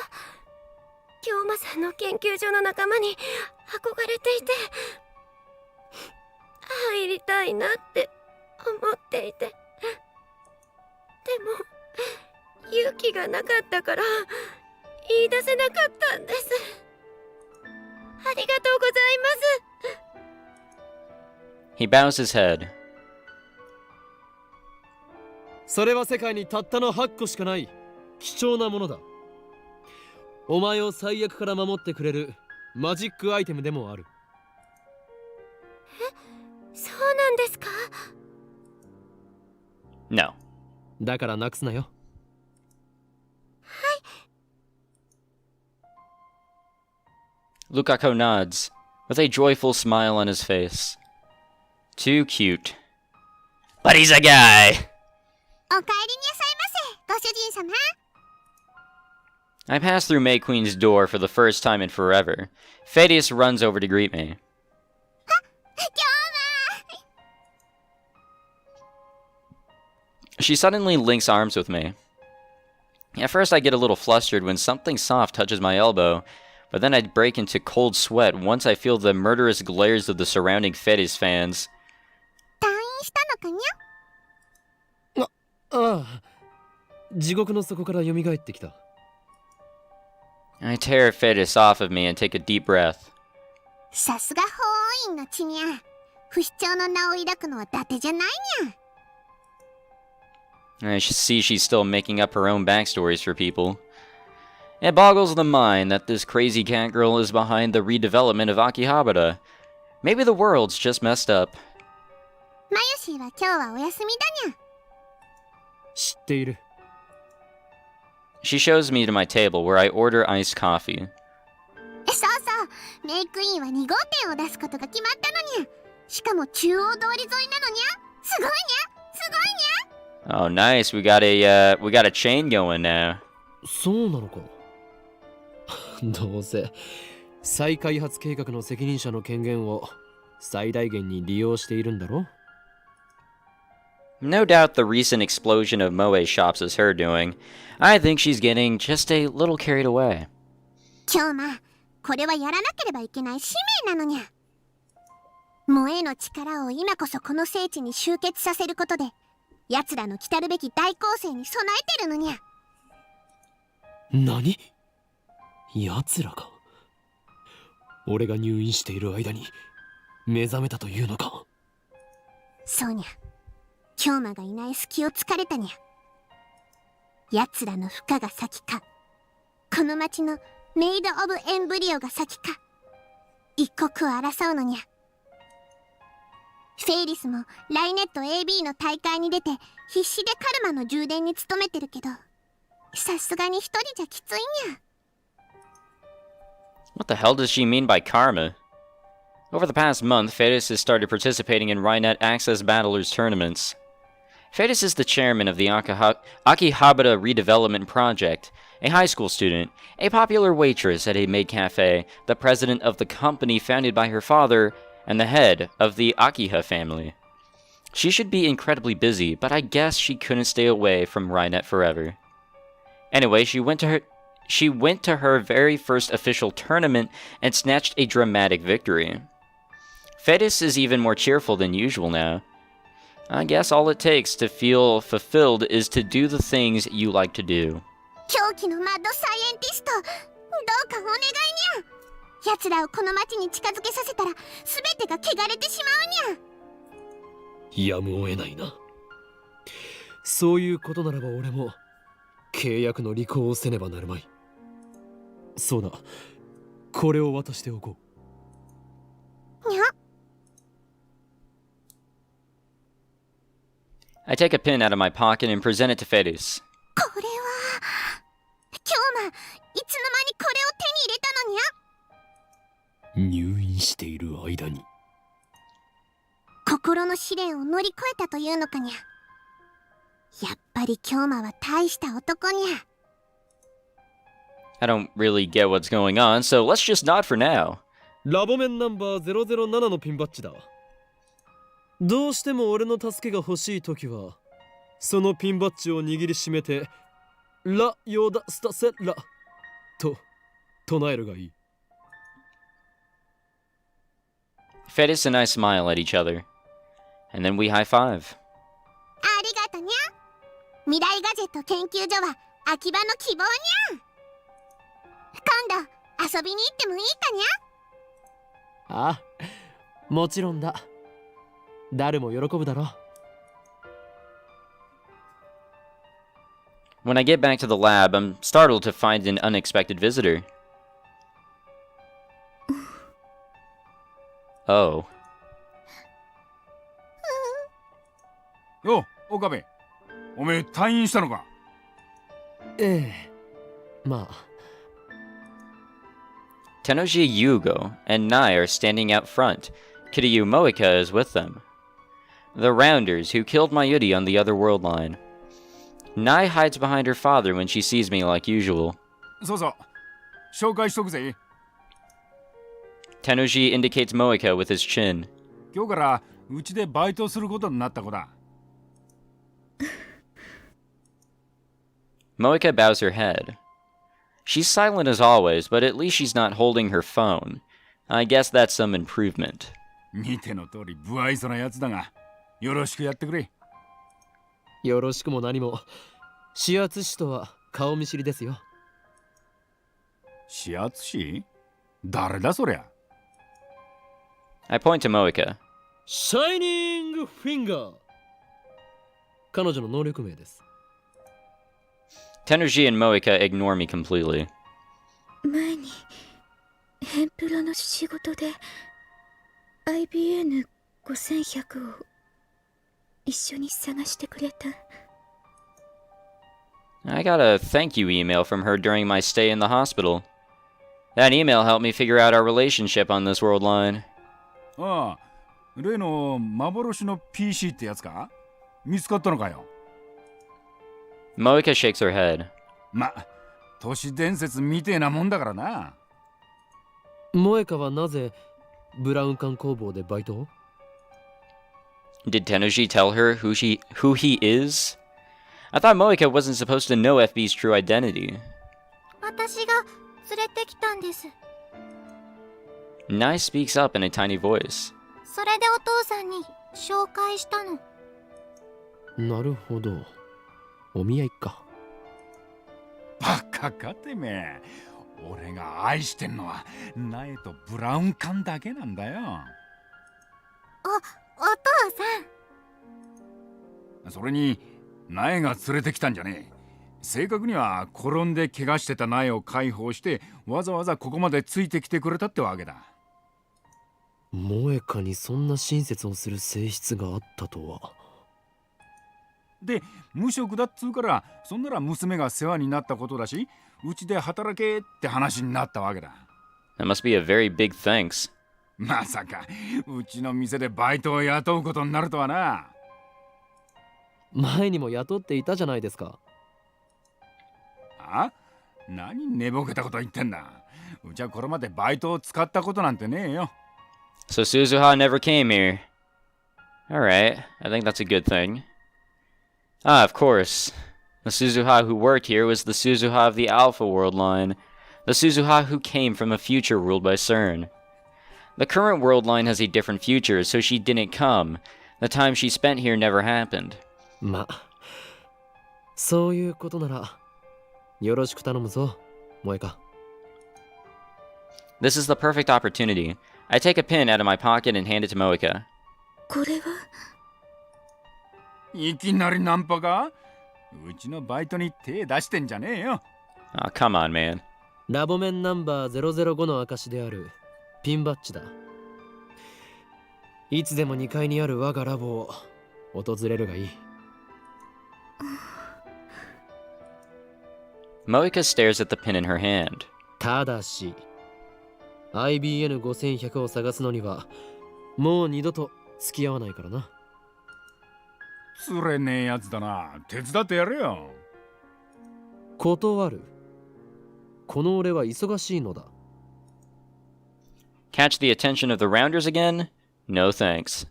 京馬さんの研究所の仲間に憧れていて、入りたいなって思っていて、でも勇気がなかったから言い出せなかったんです。ありがとうございます。 He bows his head. それは世界にたったの8個しかない貴重なものだ。お前を最悪から守ってくれるマジックアイテムでもある。そうなんですか？ No. だからなくすなよ。Lukaku nods, with a joyful smile on his face. Too cute. But he's a guy! お帰りなさいませ、ご主人様。 I pass through May Queen's door for the first time in forever. Thaddeus runs over to greet me. She suddenly links arms with me. At first I get a little flustered when something soft touches my elbow, but then I break into cold sweat once I feel the murderous glares of the surrounding Thaddeus fans. 退院したのかにゃ？ああ、地獄の底から蘇ってきた。I tear Thaddeus off of me and take a deep breath. さすが法王院の血にゃ。不死鳥の名を抱くのは伊達じゃないにゃ。I see she's still making up her own backstories for people. It boggles the mind that this crazy cat girl is behind the redevelopment of Akihabara. Maybe the world's just messed up. マヨシーは今日はお休みだにゃ。知っている。She shows me to my table where I order iced coffee. そうそう、メイクインは2号店を出すことが決まったのにゃ。しかも中央通り沿いなのにゃ。すごいにゃ、すごいにゃ。Oh, nice. We got a chain going now. そうなのか。どうせ再開発計画の責任者の権限を最大限に利用しているんだろ。No doubt the recent explosion of Moe shops is her doing. I think she's getting just a little carried away. 今日ま、これはやらなければいけない使命なのにゃ。萌えの力を今こそこの聖地に集結させることで、奴らの来たるべき大攻勢に備えてるのにゃ。何？奴らが俺が入院している間に目覚めたというのか。そうにゃ。京馬がいない隙を突かれたにゃ。奴らの負荷が先か、この町のメイド・オブ・エンブリオが先か、一刻を争うのにゃ。フェイリスもライネット AB の大会に出て必死でカルマの充電に努めてるけど、さすがに一人じゃきついにゃ。What the hell does she mean by karma? Over the past month, Fadis has started participating in Rynet Access Battlers tournaments. Fadis is the chairman of the Akihabara Redevelopment Project, a high school student, a popular waitress at a maid cafe, the president of the company founded by her father, and the head of the Akiha family. She should be incredibly busy, but I guess she couldn't stay away from Rynet forever. Anyway, she went to her very first official tournament and snatched a dramatic victory. Fedis is even more cheerful than usual now. I guess all it takes to feel fulfilled is to do the things you like to do. 狂気のマッドサイエンティスト、どうかお願いにゃ。奴らをこの町に近づけさせたら全てが汚れてしまうにゃ。やむを得ないな。そういうことならば俺も契約の履行をせねばなるまい。そうだ、これを渡しておこう。にゃ。I take a pin out of my pocket and present it to Fedis. これは今日いつの間にこれを手に入れたのにゃ。入院している間に心の試練を乗り越えたというのかにゃ。やっぱり京馬は大した男にゃ。I don't really get what's going on, so let's just nod for now. ラボメンナンバー007のピンバッジだ。どうしても俺の助けが欲しいときは、そのピンバッジを握りしめて、ラ・ヨダ・スタセラと唱えるがいい。Fedis and I smile at each other, and then we high five. ありがとにゃ。未来ガジェット研究所は秋葉の希望にゃ。今度遊びに行ってもいいかにゃ。ああ、もちろんだ。誰も喜ぶだろう。When I get back to the lab, I'm startled to find an unexpected visitor. Oh. よ、岡部。おめえ退院したのか？ええ、まあ。Tenoji Yugo and Nai are standing out front. Kiryu Moika is with them. The Rounders, who killed Mayuri on the other world line. Nai hides behind her father when she sees me like usual. そうそう。紹介しとくぜ。Tenoji indicates Moika with his chin. 今日からうちでバイトすることになった子だ。Moika bows her head. She's silent as always, but at least she's not holding her phone. I guess that's some improvement. 見ての通り不愛想なやつだが、よろしくやってくれ。よろしくも何も。指圧師とは顔見知りですよ。指圧師？誰だそりゃ。I point to Moika. シャイニングフィンガー。彼女の能力名です。Tenoji and Moika ignore me completely. 前にヘンプロの仕事で IBN5100 を一緒に探してくれた。I got a thank you email from her during my stay in the hospital. That email helped me figure out our relationship on this world line. ああ、例の幻の PC ってやつか？見つかったのかよ。Moika shakes her head. ま、都市伝説みてえなもんだからな。萌香はなぜブラウン管工房でバイトを？ Did Tenoji tell her who he is? I thought Moika wasn't supposed to know FB's true identity. 私が連れてきたんです。Nai speaks up in a tiny voice. それでお父さんに紹介したの。なるほど。お見合いか。バカかてめえ。俺が愛してんのは苗とブラウン管だけなんだよ。お父さん。それに苗が連れてきたんじゃねえ。正確には転んで怪我してた苗を解放してわざわざここまでついてきてくれたってわけだ。萌香にそんな親切をする性質があったとは。で、無職だっつうからそんなら娘が世話になったことだし、うちで働けって話になったわけだ。That must be a very big thanks. まさかうちの店でバイトを雇うことになるとはな。前にも雇っていたじゃないですか。あ？何寝ぼけたこと言ってんだ。うちはこれまでバイトを使ったことなんてねえよ。So Suzuha never came here. Alright, I think that's a good thing. Ah, of course. The Suzuha who worked here was the Suzuha of the Alpha World Line. The Suzuha who came from a future ruled by SERN. The current world line has a different future, so she didn't come. The time she spent here never happened. まあ、そういうことならよろしく頼むぞ、萌香。This is the perfect opportunity. I take a pin out of my pocket and hand it to Moika. これは？いきなりナンパか？うちのバイトに手出してんじゃねえよ。Aw, come on, man. ラボ面ナンバー005の証であるピンバッジだ。いつでも2階にある我がラボを訪れるがいい。Moika stares at the pin in her hand. ただし IBN5100 を探すのにはもう二度と付き合わないからな。つれねえやつだな。手伝ってやれよ。断る。この俺は忙しいのだ。Catch the attention of the Rounders again? No thanks.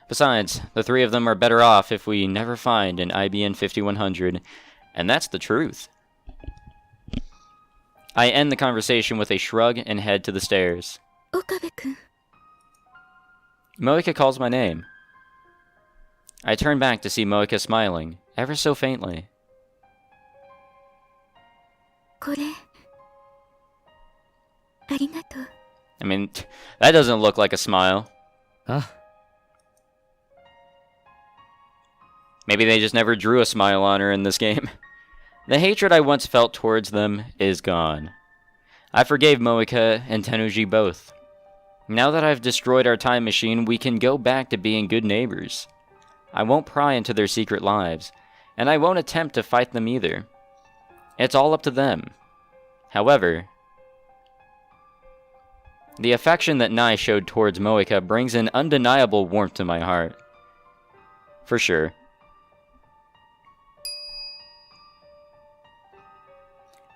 Besides, the three of them are better off if we never find an IBN 5100, and that's the truth. I end the conversation with a shrug and head to the stairs. Okabe-kun. Moeka calls my name. I turn back to see Moeka smiling, ever so faintly. これありがとう。 I mean, that doesn't look like a smile. あ、 Maybe they just never drew a smile on her in this game. The hatred I once felt towards them is gone. I forgave Moeka and Tenuji both. Now that I've destroyed our time machine, we can go back to being good neighbors. I won't pry into their secret lives, and I won't attempt to fight them either. It's all up to them. However, the affection that Nai showed towards Moeka brings an undeniable warmth to my heart. For sure.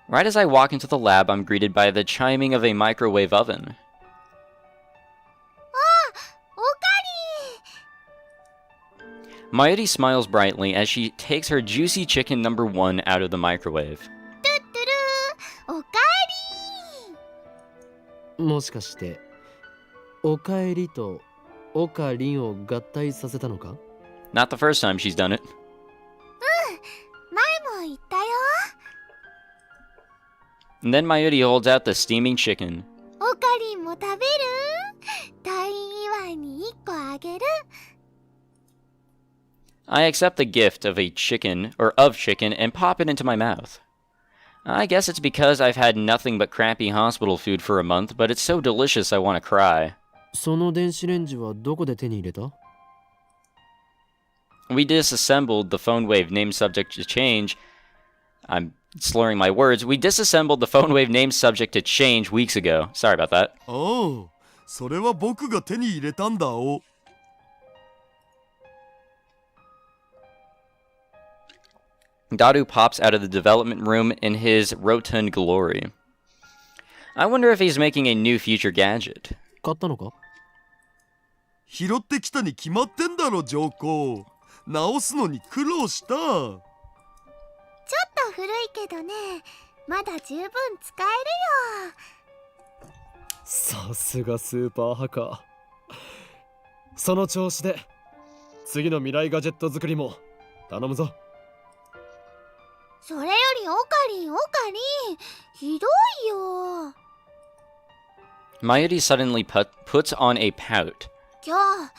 Right as I walk into the lab, I'm greeted by the chiming of a microwave oven. Mayuri smiles brightly as she takes her juicy chicken number 1 out of the microwave. おかもしかしておかえりとおかりんを合体させたのか？ Not the first time she's done it. 前も言ったよ。 And then Mayuri holds out the steaming chicken. おかりんも食べる？退院祝いに1個あげる。 I accept the gift of chicken and pop it into my mouth. I guess it's because I've had nothing but crappy hospital food for a month, but it's so delicious I want to cry. その電子レンジはどこで手に入れた？ We disassembled the phone wave name subject to change. I'm slurring my words. We disassembled the phone wave name subject to change weeks ago. Sorry about that. おう、それは僕が手に入れたんだお。Daru pops out of the development room in his rotund glory. I wonder if he's making a new future gadget. 買ったのか？拾ってきたに決まってんだろ、上皇。直すのに苦労した。ちょっと古いけどね、まだ十分使えるよ。さすがスーパーハッカー。その調子で次の未来ガジェット作りも頼むぞ。それよりオカリン、ひどいよ。 Mayuri suddenly puts on a pout. 今日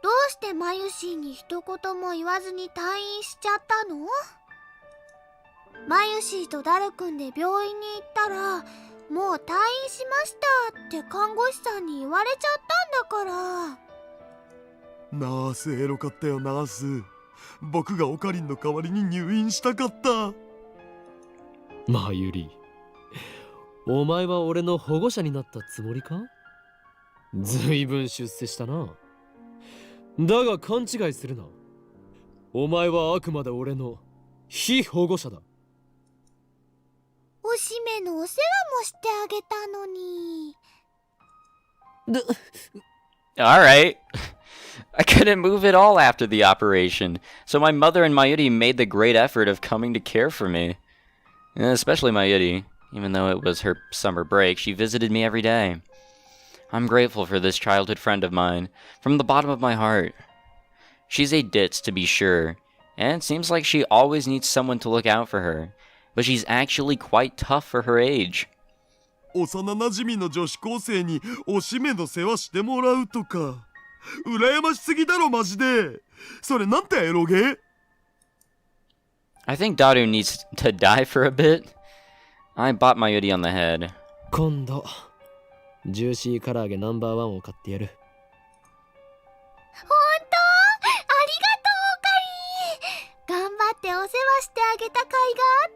どうしてマユシーに一言も言わずに退院しちゃったの？マユシーとダルくんで病院に行ったら、もう退院しましたって看護師さんに言われちゃったんだから。ナースエロかったよ、ナース。僕がオカリンの代わりに入院したかった。マユリ、お前は俺の保護者になったつもりか？ずいぶん出世したな。だが勘違いするな。お前はあくまで俺の非保護者だ。おしめのお世話もしてあげたのに。Alright. I couldn't move at all after the operation, so my mother and Mayuri made the great effort of coming to care for me. Especially Mayuri. Even though it was her summer break, she visited me every day. I'm grateful for this childhood friend of mine, from the bottom of my heart. She's a ditz, to be sure, and it seems like she always needs someone to look out for her, but she's actually quite tough for her age. 幼なじみの女子高生におしめの世話してもらうとか、羨ましすぎだろマジで。それなんてエロゲ？ I think Daru needs to die for a bit. I bought Mayuri on the head. 今度ジューシー唐揚げナンバー1を買ってやる。ほんと？ありがとう、オカリン。頑張ってお世話してあげた甲斐があっ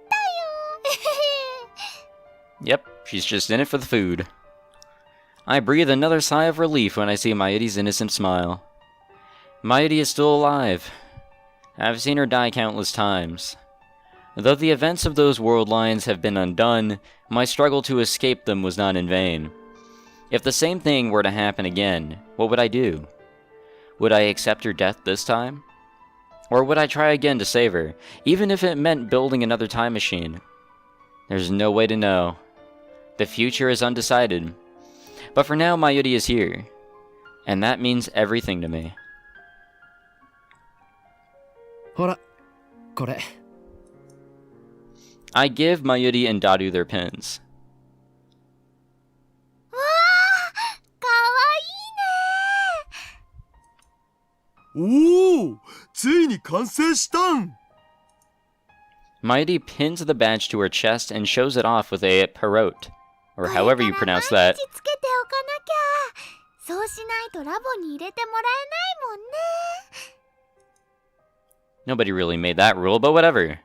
たよ。Yep, she's just in it for the food. I breathe another sigh of relief when I see Mayuri's innocent smile. Mayuri is still alive. I've seen her die countless times. Though the events of those world lines have been undone, my struggle to escape them was not in vain. If the same thing were to happen again, what would I do? Would I accept her death this time? Or would I try again to save her, even if it meant building another time machine? There's no way to know. The future is undecided. But for now, Mayuri is here. And that means everything to me. ほら、これ。 I give Mayuri and Daru their pins. わあ、かわいいね。おお、ついに完成したん。 Mayuri pins the badge to her chest and shows it off with a parrot, or however you pronounce that. 毎日つけておかなきゃ。そうしないとラボに入れてもらえないもんね。 Nobody really made that rule, but whatever. でも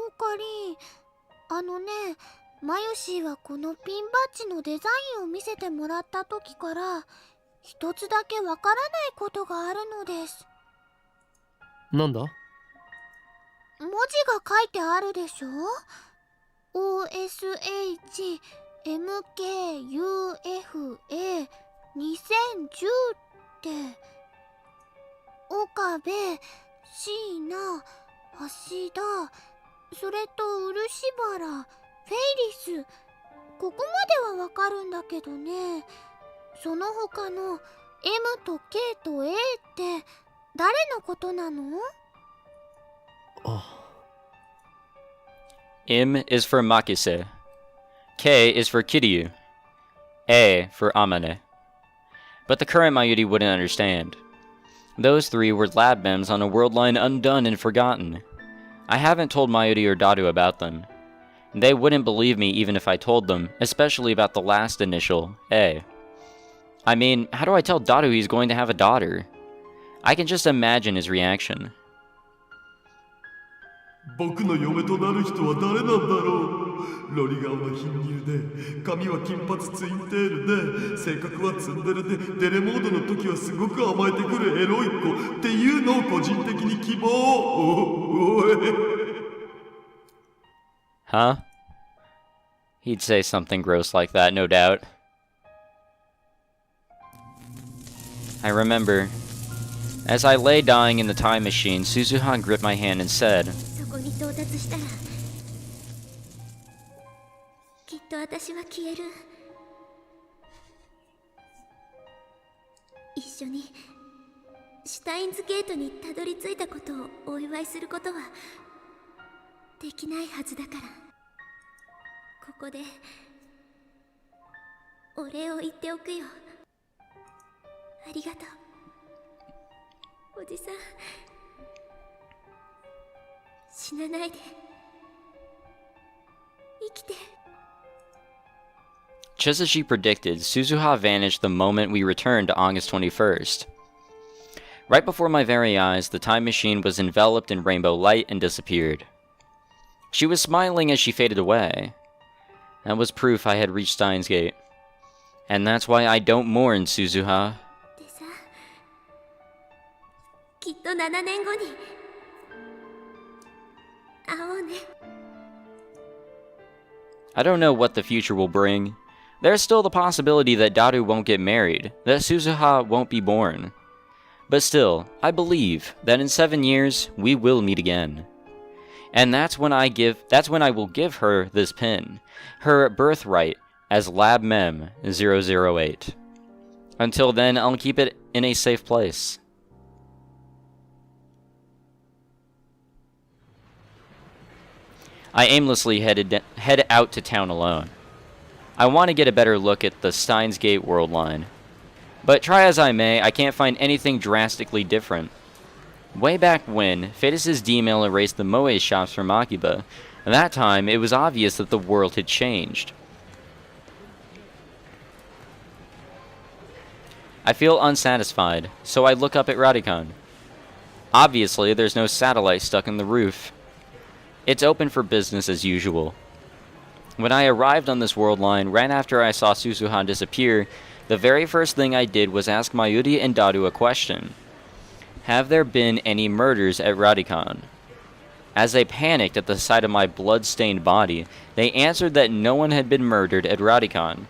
オカリ、マヨシーはこのピンバッジのデザインを見せてもらった時から一つだけわからないことがあるのです。なんだ？文字が書いてあるでしょ？ OSHMKUFA2010 って岡部、椎名、橋田、それと漆原、フェイリス、ここまではわかるんだけどね。その他の M と K と A って誰のことなの？ M is for Makise. K is for Kiryu. A for Amane. But the current Mayuri wouldn't understand. Those three were lab mems on a world line undone and forgotten. I haven't told Mayuri or Daru about them. They wouldn't believe me even if I told them, especially about the last initial, A. I mean, how do I tell Daru he's going to have a daughter? I can just imagine his reaction. 僕の嫁となる人は誰なんだろう。ロリ顔の貧乳で、髪は金髪ツインテールで、性格はツンデレで、デレモードの時はすごく甘えてくるエロい子っていうのを個人的に希望。おい。Huh? He'd say something gross like that, no doubt. I remember. As I lay dying in the time machine, Suzuha gripped my hand and said, そこに到達したらきっと私は消える。一緒にシュタインズゲートにたどり着いたことをお祝いすることはできないはずだから、ここでお礼を言っておくよ。ありがとう、おじさん。死なないで。生きて。 Just as she predicted, Suzuha vanished the moment we returned to August 21st. Right before my very eyes, the time machine was enveloped in rainbow light and disappeared. She was smiling as she faded away. That was proof I had reached Steins Gate. And that's why I don't mourn, Suzuha. でさ、きっと7年後に会おうね。 I don't know what the future will bring. There's still the possibility that Daru won't get married, that Suzuha won't be born. But still, I believe that in 7 years, we will meet again. And that's when I will give her this pin, her birthright as Lab Mem 008. Until then, I'll keep it in a safe place. I aimlessly head out to town alone. I want to get a better look at the Steins Gate world line. But try as I may, I can't find anything drastically different. Way back when, Fadis' D-mail erased the Moe shops from Akiba, and that time it was obvious that the world had changed. I feel unsatisfied, so I look up at Radicon. Obviously, there's no satellite stuck in the roof. It's open for business as usual. When I arrived on this world line, right after I saw Suzuha disappear, the very first thing I did was ask Mayuri and Daru a question. Have there been any murders at Radicon? As they panicked at the sight of my blood-stained body, they answered that no one had been murdered at Radicon.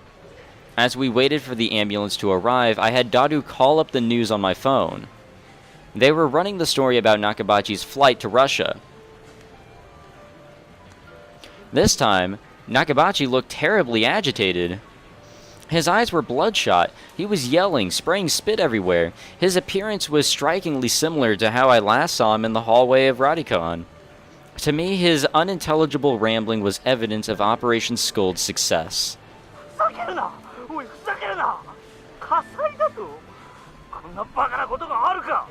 As we waited for the ambulance to arrive, I had Dadu call up the news on my phone. They were running the story about Nakabachi's flight to Russia. This time, Nakabachi looked terribly agitated. His eyes were bloodshot. He was yelling, spraying spit everywhere. His appearance was strikingly similar to how I last saw him in the hallway of Radicon. To me, his unintelligible rambling was evidence of Operation Skuld's success. ふざけるなおいふざけるな火災だとこんなバカなことがあるか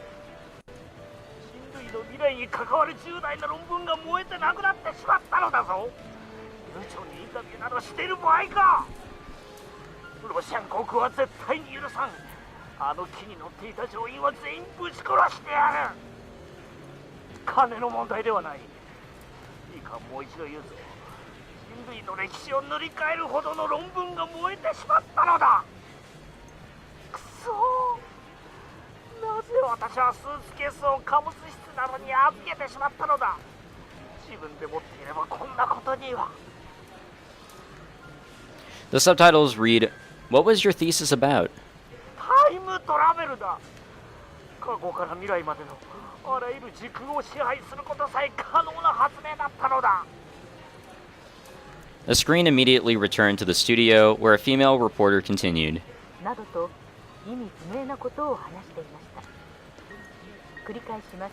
人類の未来に関わる重大な論文が燃えてなくなってしまったのだぞ悠長にインタビューなどしている場合かロシアン航空は絶対に許さんあの機に乗っていた乗員は全員ぶち殺してやる金の問題ではないいいかもう一度言うぞ人類の歴史を塗り替えるほどの論文が燃えてしまったのだくそなぜ私はスーツケースを貨物室などに預けてしまったのだ自分で持っていればこんなことには The subtitles read, "What was your thesis about?" タイムトラベルだ過去から未来までのあらゆる時空を支配することさえ可能な発明だったのだ The screen immediately returned to the studio, where a female reporter continued. などと意味不明なことを話していました繰り返します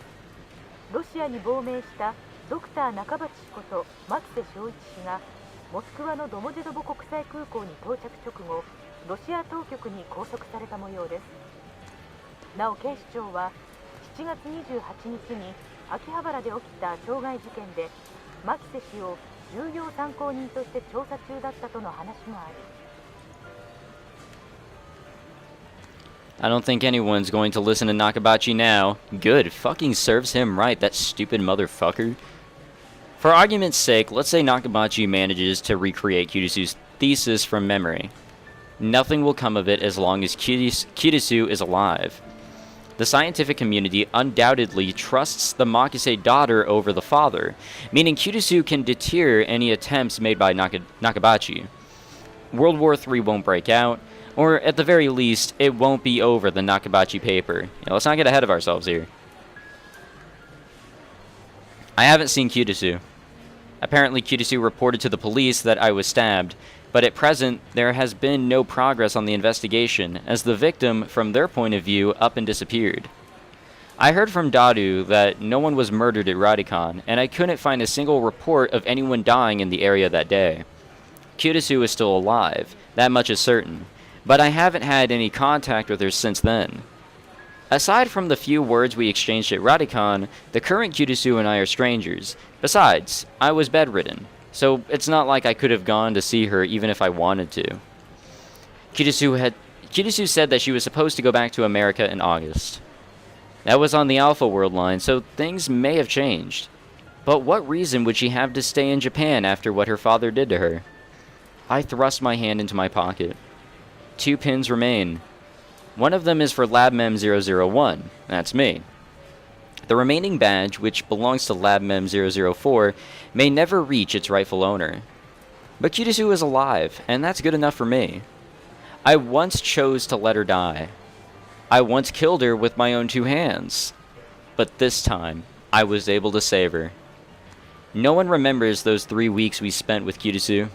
ロシアに亡命したドクター中鉢氏こと牧瀬正一氏がモスクワのドモジェドボ国際空港に到着直後ロシア当局に拘束された模様ですなお警視庁は7月28日に秋葉原で起きた傷害事件で牧瀬氏を重要参考人として調査中だったとの話もあり I don't think anyone's going to listen to Nakabachi now. Good, fucking serves him right, that stupid motherfucker. For argument's sake, let's say Nakabachi manages to recreate Kurisu's thesis from memory. Nothing will come of it as long as Kurisu is alive. The scientific community undoubtedly trusts the Makise daughter over the father, meaning Kurisu can deter any attempts made by Nakabachi. World War III won't break out, or at the very least, it won't be over the Nakabachi paper. Let's not get ahead of ourselves here. I haven't seen Kurisu. Apparently, Kurisu reported to the police that I was stabbed, but at present, there has been no progress on the investigation, as the victim, from their point of view, up and disappeared. I heard from Dadu that no one was murdered at Radicon, and I couldn't find a single report of anyone dying in the area that day. Kurisu is still alive, that much is certain, but I haven't had any contact with her since then. Aside from the few words we exchanged at Radicon, the current Kurisu and I are strangers. Besides, I was bedridden, so it's not like I could have gone to see her even if I wanted to. Kurisu said that she was supposed to go back to America in August. That was on the Alpha World line, so things may have changed. But what reason would she have to stay in Japan after what her father did to her? I thrust my hand into my pocket. 2 pins remain. One of them is for LabMem 001. That's me. The remaining badge, which belongs to LabMem 004, may never reach its rightful owner. But Kurisu is alive, and that's good enough for me. I once chose to let her die. I once killed her with my own 2 hands. But this time, I was able to save her. No one remembers those 3 weeks we spent with Kurisu.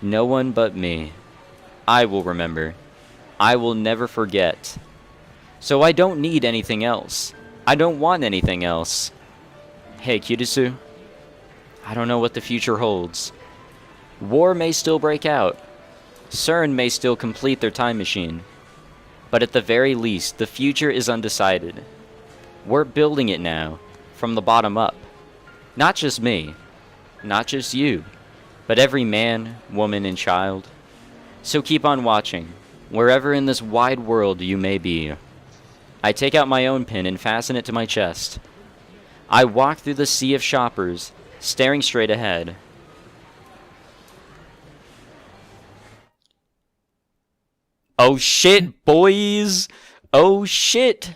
No one but me. I will remember. I will never forget. So I don't need anything else. I don't want anything else. Hey, Kurisu. I don't know what the future holds. War may still break out. SERN may still complete their time machine. But at the very least, the future is undecided. We're building it now, from the bottom up. Not just me. Not just you. But every man, woman, and child. So keep on watching, wherever in this wide world you may be. I take out my own pin and fasten it to my chest. I walk through the sea of shoppers, staring straight ahead. Oh shit, boys! Oh shit!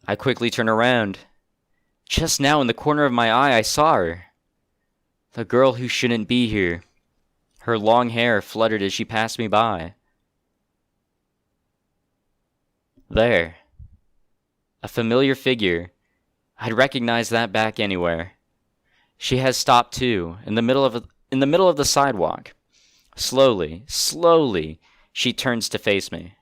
I quickly turn around. Just now in the corner of my eye I saw her. The girl who shouldn't be here. Her long hair fluttered as she passed me by. There. A familiar figure. I'd recognize that back anywhere. She has stopped too, in the middle of the sidewalk. Slowly, she turns to face me.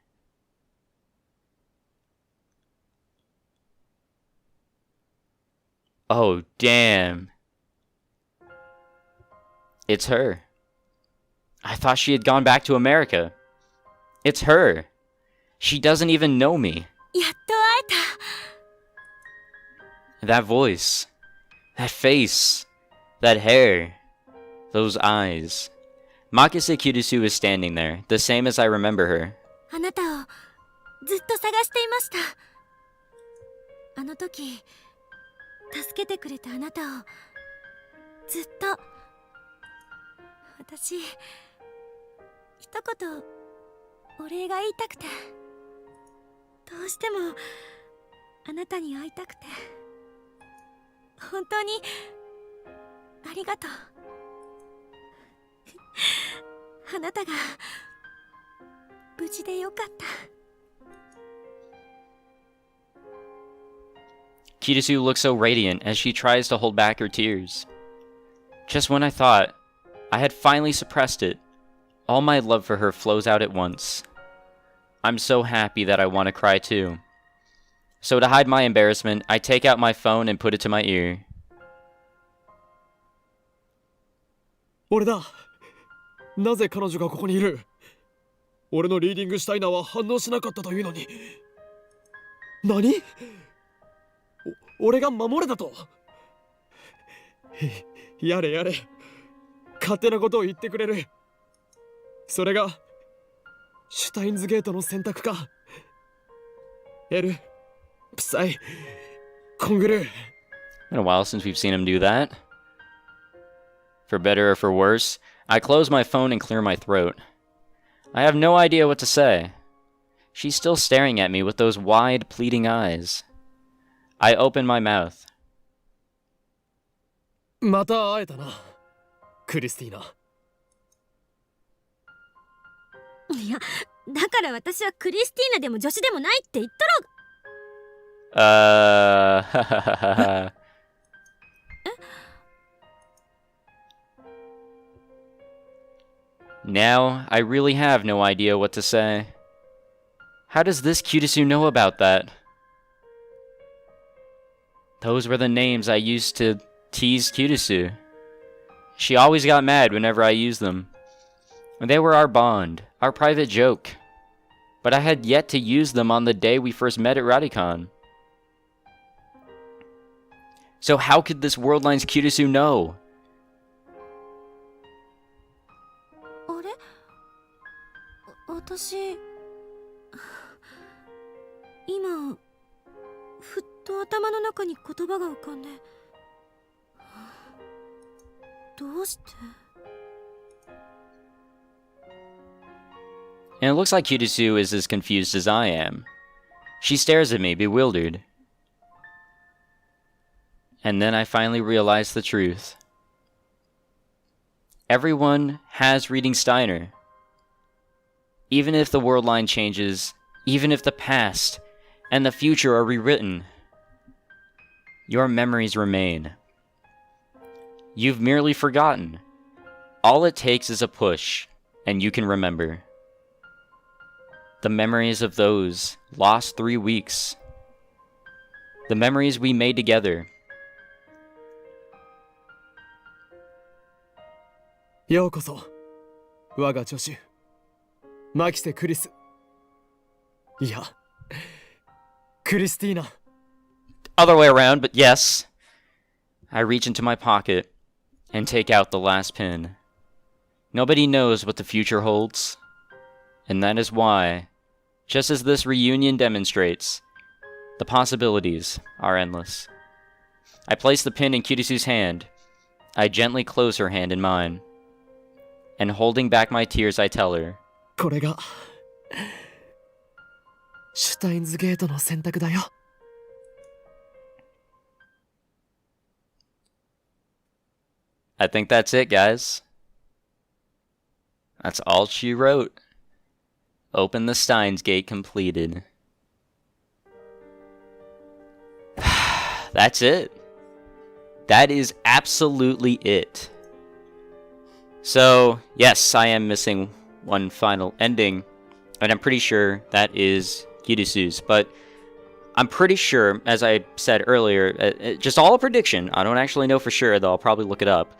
Oh, damn. It's her. I thought she had gone back to America. It's her. She doesn't even know me. やっと会えた。 That voice. That face. That hair. Those eyes. Makise Kurisu is standing there, the same as I remember her. あなたをずっと探していました。あの時、助けてくれたあなたをずっと。私、一言お礼が言いたくて。どうしてもあなたに会いたくて。本当にありがとう。あなたが無事でよかった。 Kurisu looks so radiant as she tries to hold back her tears. Just when I thought I had finally suppressed it, all my love for her flows out at once. I'm so happy that I want to cry too. So to hide my embarrassment, I take out my phone and put it to my ear. 俺だ。なぜ彼女がここにいる？俺のリーディングシュタイナーは反応しなかったというのに。何？俺が守れたと？やれやれ。勝手なことを言ってくれる。それがシュタインズゲートの選択か。エル、プサイ、コングルー。 Been a while since we've seen him do that. For better or for worse, I close my phone and clear my throat. I have no idea what to say. She's still staring at me with those wide, pleading eyes. I open my mouth. また会えたな、クリスティーナ。いや、だから私はクリスティーナでも女子でもないって言ったろ。Now, I really have no idea what to say. How does this Kurisu know about that? Those were the names I used to tease Kurisu. She always got mad whenever I used them. They were our bond, our private joke. But I had yet to use them on the day we first met at Radicon. So how could this worldline's Kurisu know? あれ？私、今、ふっと頭の中に言葉が浮かんで。どうして？ And it looks like Kurisu is as confused as I am. She stares at me, bewildered. And then I finally realize the truth. Everyone has reading Steiner. Even if the world line changes, even if the past and the future are rewritten, your memories remain. You've merely forgotten. All it takes is a push, and you can remember. The memories of those lost 3 weeks. The memories we made together. ようこそ、我が助手、マキセ・クリス。いや、クリスティーナ。 Other way around, but yes. I reach into my pocket and take out the last pin. Nobody knows what the future holds. And that is why, just as this reunion demonstrates, the possibilities are endless. I place the pin in Kurisu's hand. I gently close her hand in mine. And holding back my tears, I tell her, これがシュタインズゲートの選択だよ。 I think that's it, guys. That's all she wrote. Open the Steins Gate completed. That's it. That is absolutely it. So, yes, I am missing one final ending, and I'm pretty sure that is Kurisu's, but I'm pretty sure, as I said earlier, just all a prediction, I don't actually know for sure, though I'll probably look it up,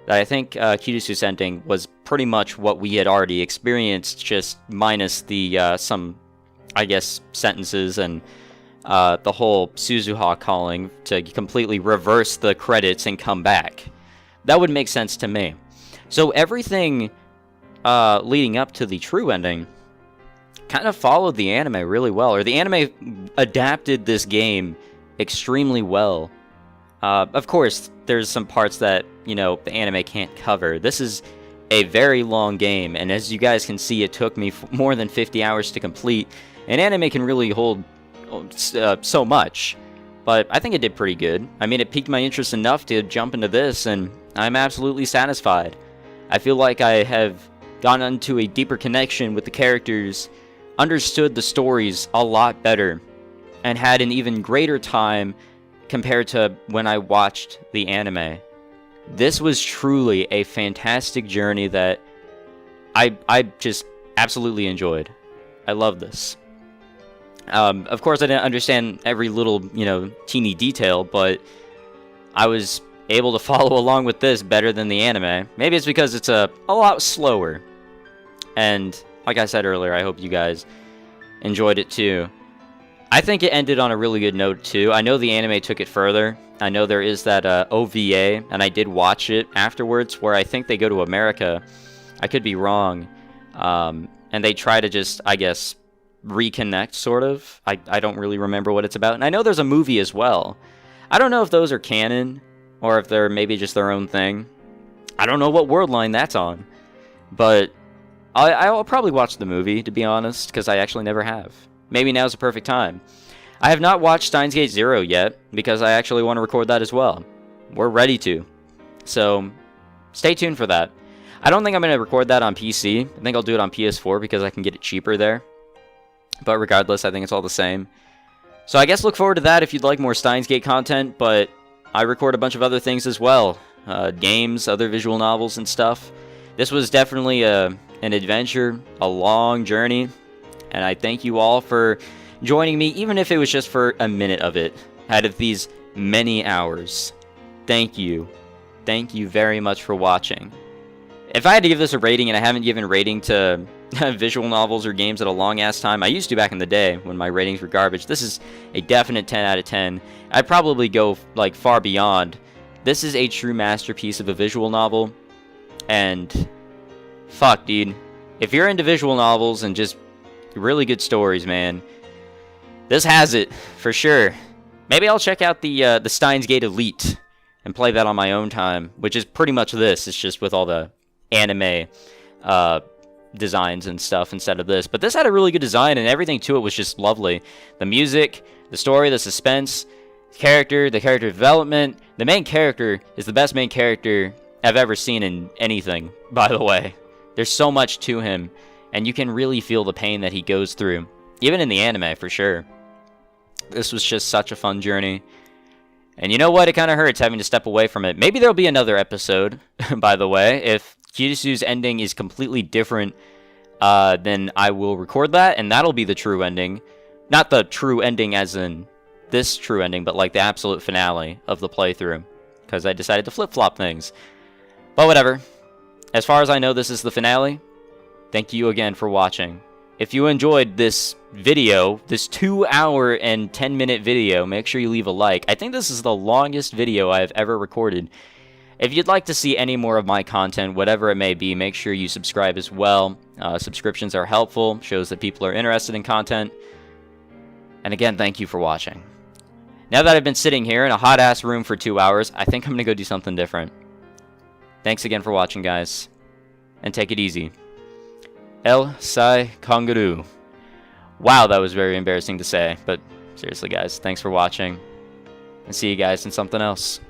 that I think Kurisu's ending was pretty much what we had already experienced, just minus the, some, I guess, sentences and the whole Suzuha calling to completely reverse the credits and come back. That would make sense to me. So everything leading up to the true ending kind of followed the anime really well, or the anime adapted this game extremely well. Of course, there's some parts that, you know, the anime can't cover. This is a very long game, and as you guys can see, it took me more than 50 hours to complete. An anime can really hold so much, but I think it did pretty good. I mean, it piqued my interest enough to jump into this, and I'm absolutely satisfied. I feel like I have gone into a deeper connection with the characters, understood the stories a lot better, and had an even greater time compared to when I watched the anime. This was truly a fantastic journey that I just absolutely enjoyed. I love this. Of course, I didn't understand every little, you know, teeny detail, but I was able to follow along with this better than the anime. Maybe it's because it's a lot slower. And like I said earlier, I hope you guys enjoyed it too. I think it ended on a really good note too. I know the anime took it further. I know there is that OVA, and I did watch it afterwards, where I think they go to America. I could be wrong. And they try to just, I guess, reconnect, sort of. I don't really remember what it's about. And I know there's a movie as well. I don't know if those are canon, or if they're maybe just their own thing. I don't know what worldline that's on. But I'll probably watch the movie, to be honest, because I actually never have. Maybe now's the perfect time. I have not watched Steins Gate 0 yet, because I actually want to record that as well. We're ready to. So, stay tuned for that. I don't think I'm going to record that on PC. I think I'll do it on PS4 because I can get it cheaper there. But regardless, I think it's all the same. So I guess look forward to that if you'd like more Steins Gate content, but I record a bunch of other things as well. Games, other visual novels and stuff. This was definitely an adventure, a long journey, and I thank you all for joining me, even if it was just for a minute of it, out of these many hours. Thank you. Thank you very much for watching. If I had to give this a rating, and I haven't given rating to visual novels or games at a long-ass time, I used to back in the day when my ratings were garbage, this is a definite 10 out of 10. I'd probably go, like, far beyond. This is a true masterpiece of a visual novel, and fuck, dude. If you're into visual novels and just really good stories, man, this has it, for sure. Maybe I'll check out the Steins Gate Elite and play that on my own time, which is pretty much this. It's just with all the anime designs and stuff instead of this. But this had a really good design, and everything to it was just lovely. The music, the story, the suspense, the character development. The main character is the best main character I've ever seen in anything, by the way. There's so much to him, and you can really feel the pain that he goes through, even in the anime, for sure. This was just such a fun journey. And you know what? It kind of hurts having to step away from it. Maybe there'll be another episode, by the way. If Kurisu's ending is completely different, then I will record that, and that'll be the true ending. Not the true ending as in this true ending, but like the absolute finale of the playthrough, because I decided to flip-flop things. But whatever. As far as I know, this is the finale. Thank you again for watching. If you enjoyed this video, this 2-hour and 10-minute video, make sure you leave a like. I think this is the longest video I have ever recorded. If you'd like to see any more of my content, whatever it may be, make sure you subscribe as well. Subscriptions are helpful, shows that people are interested in content. And again, thank you for watching. Now that I've been sitting here in a hot-ass room for 2 hours, I think I'm going to go do something different. Thanks again for watching, guys. And take it easy. El Sai Kangaroo. Wow, that was very embarrassing to say, but seriously, guys, thanks for watching. And see you guys in something else.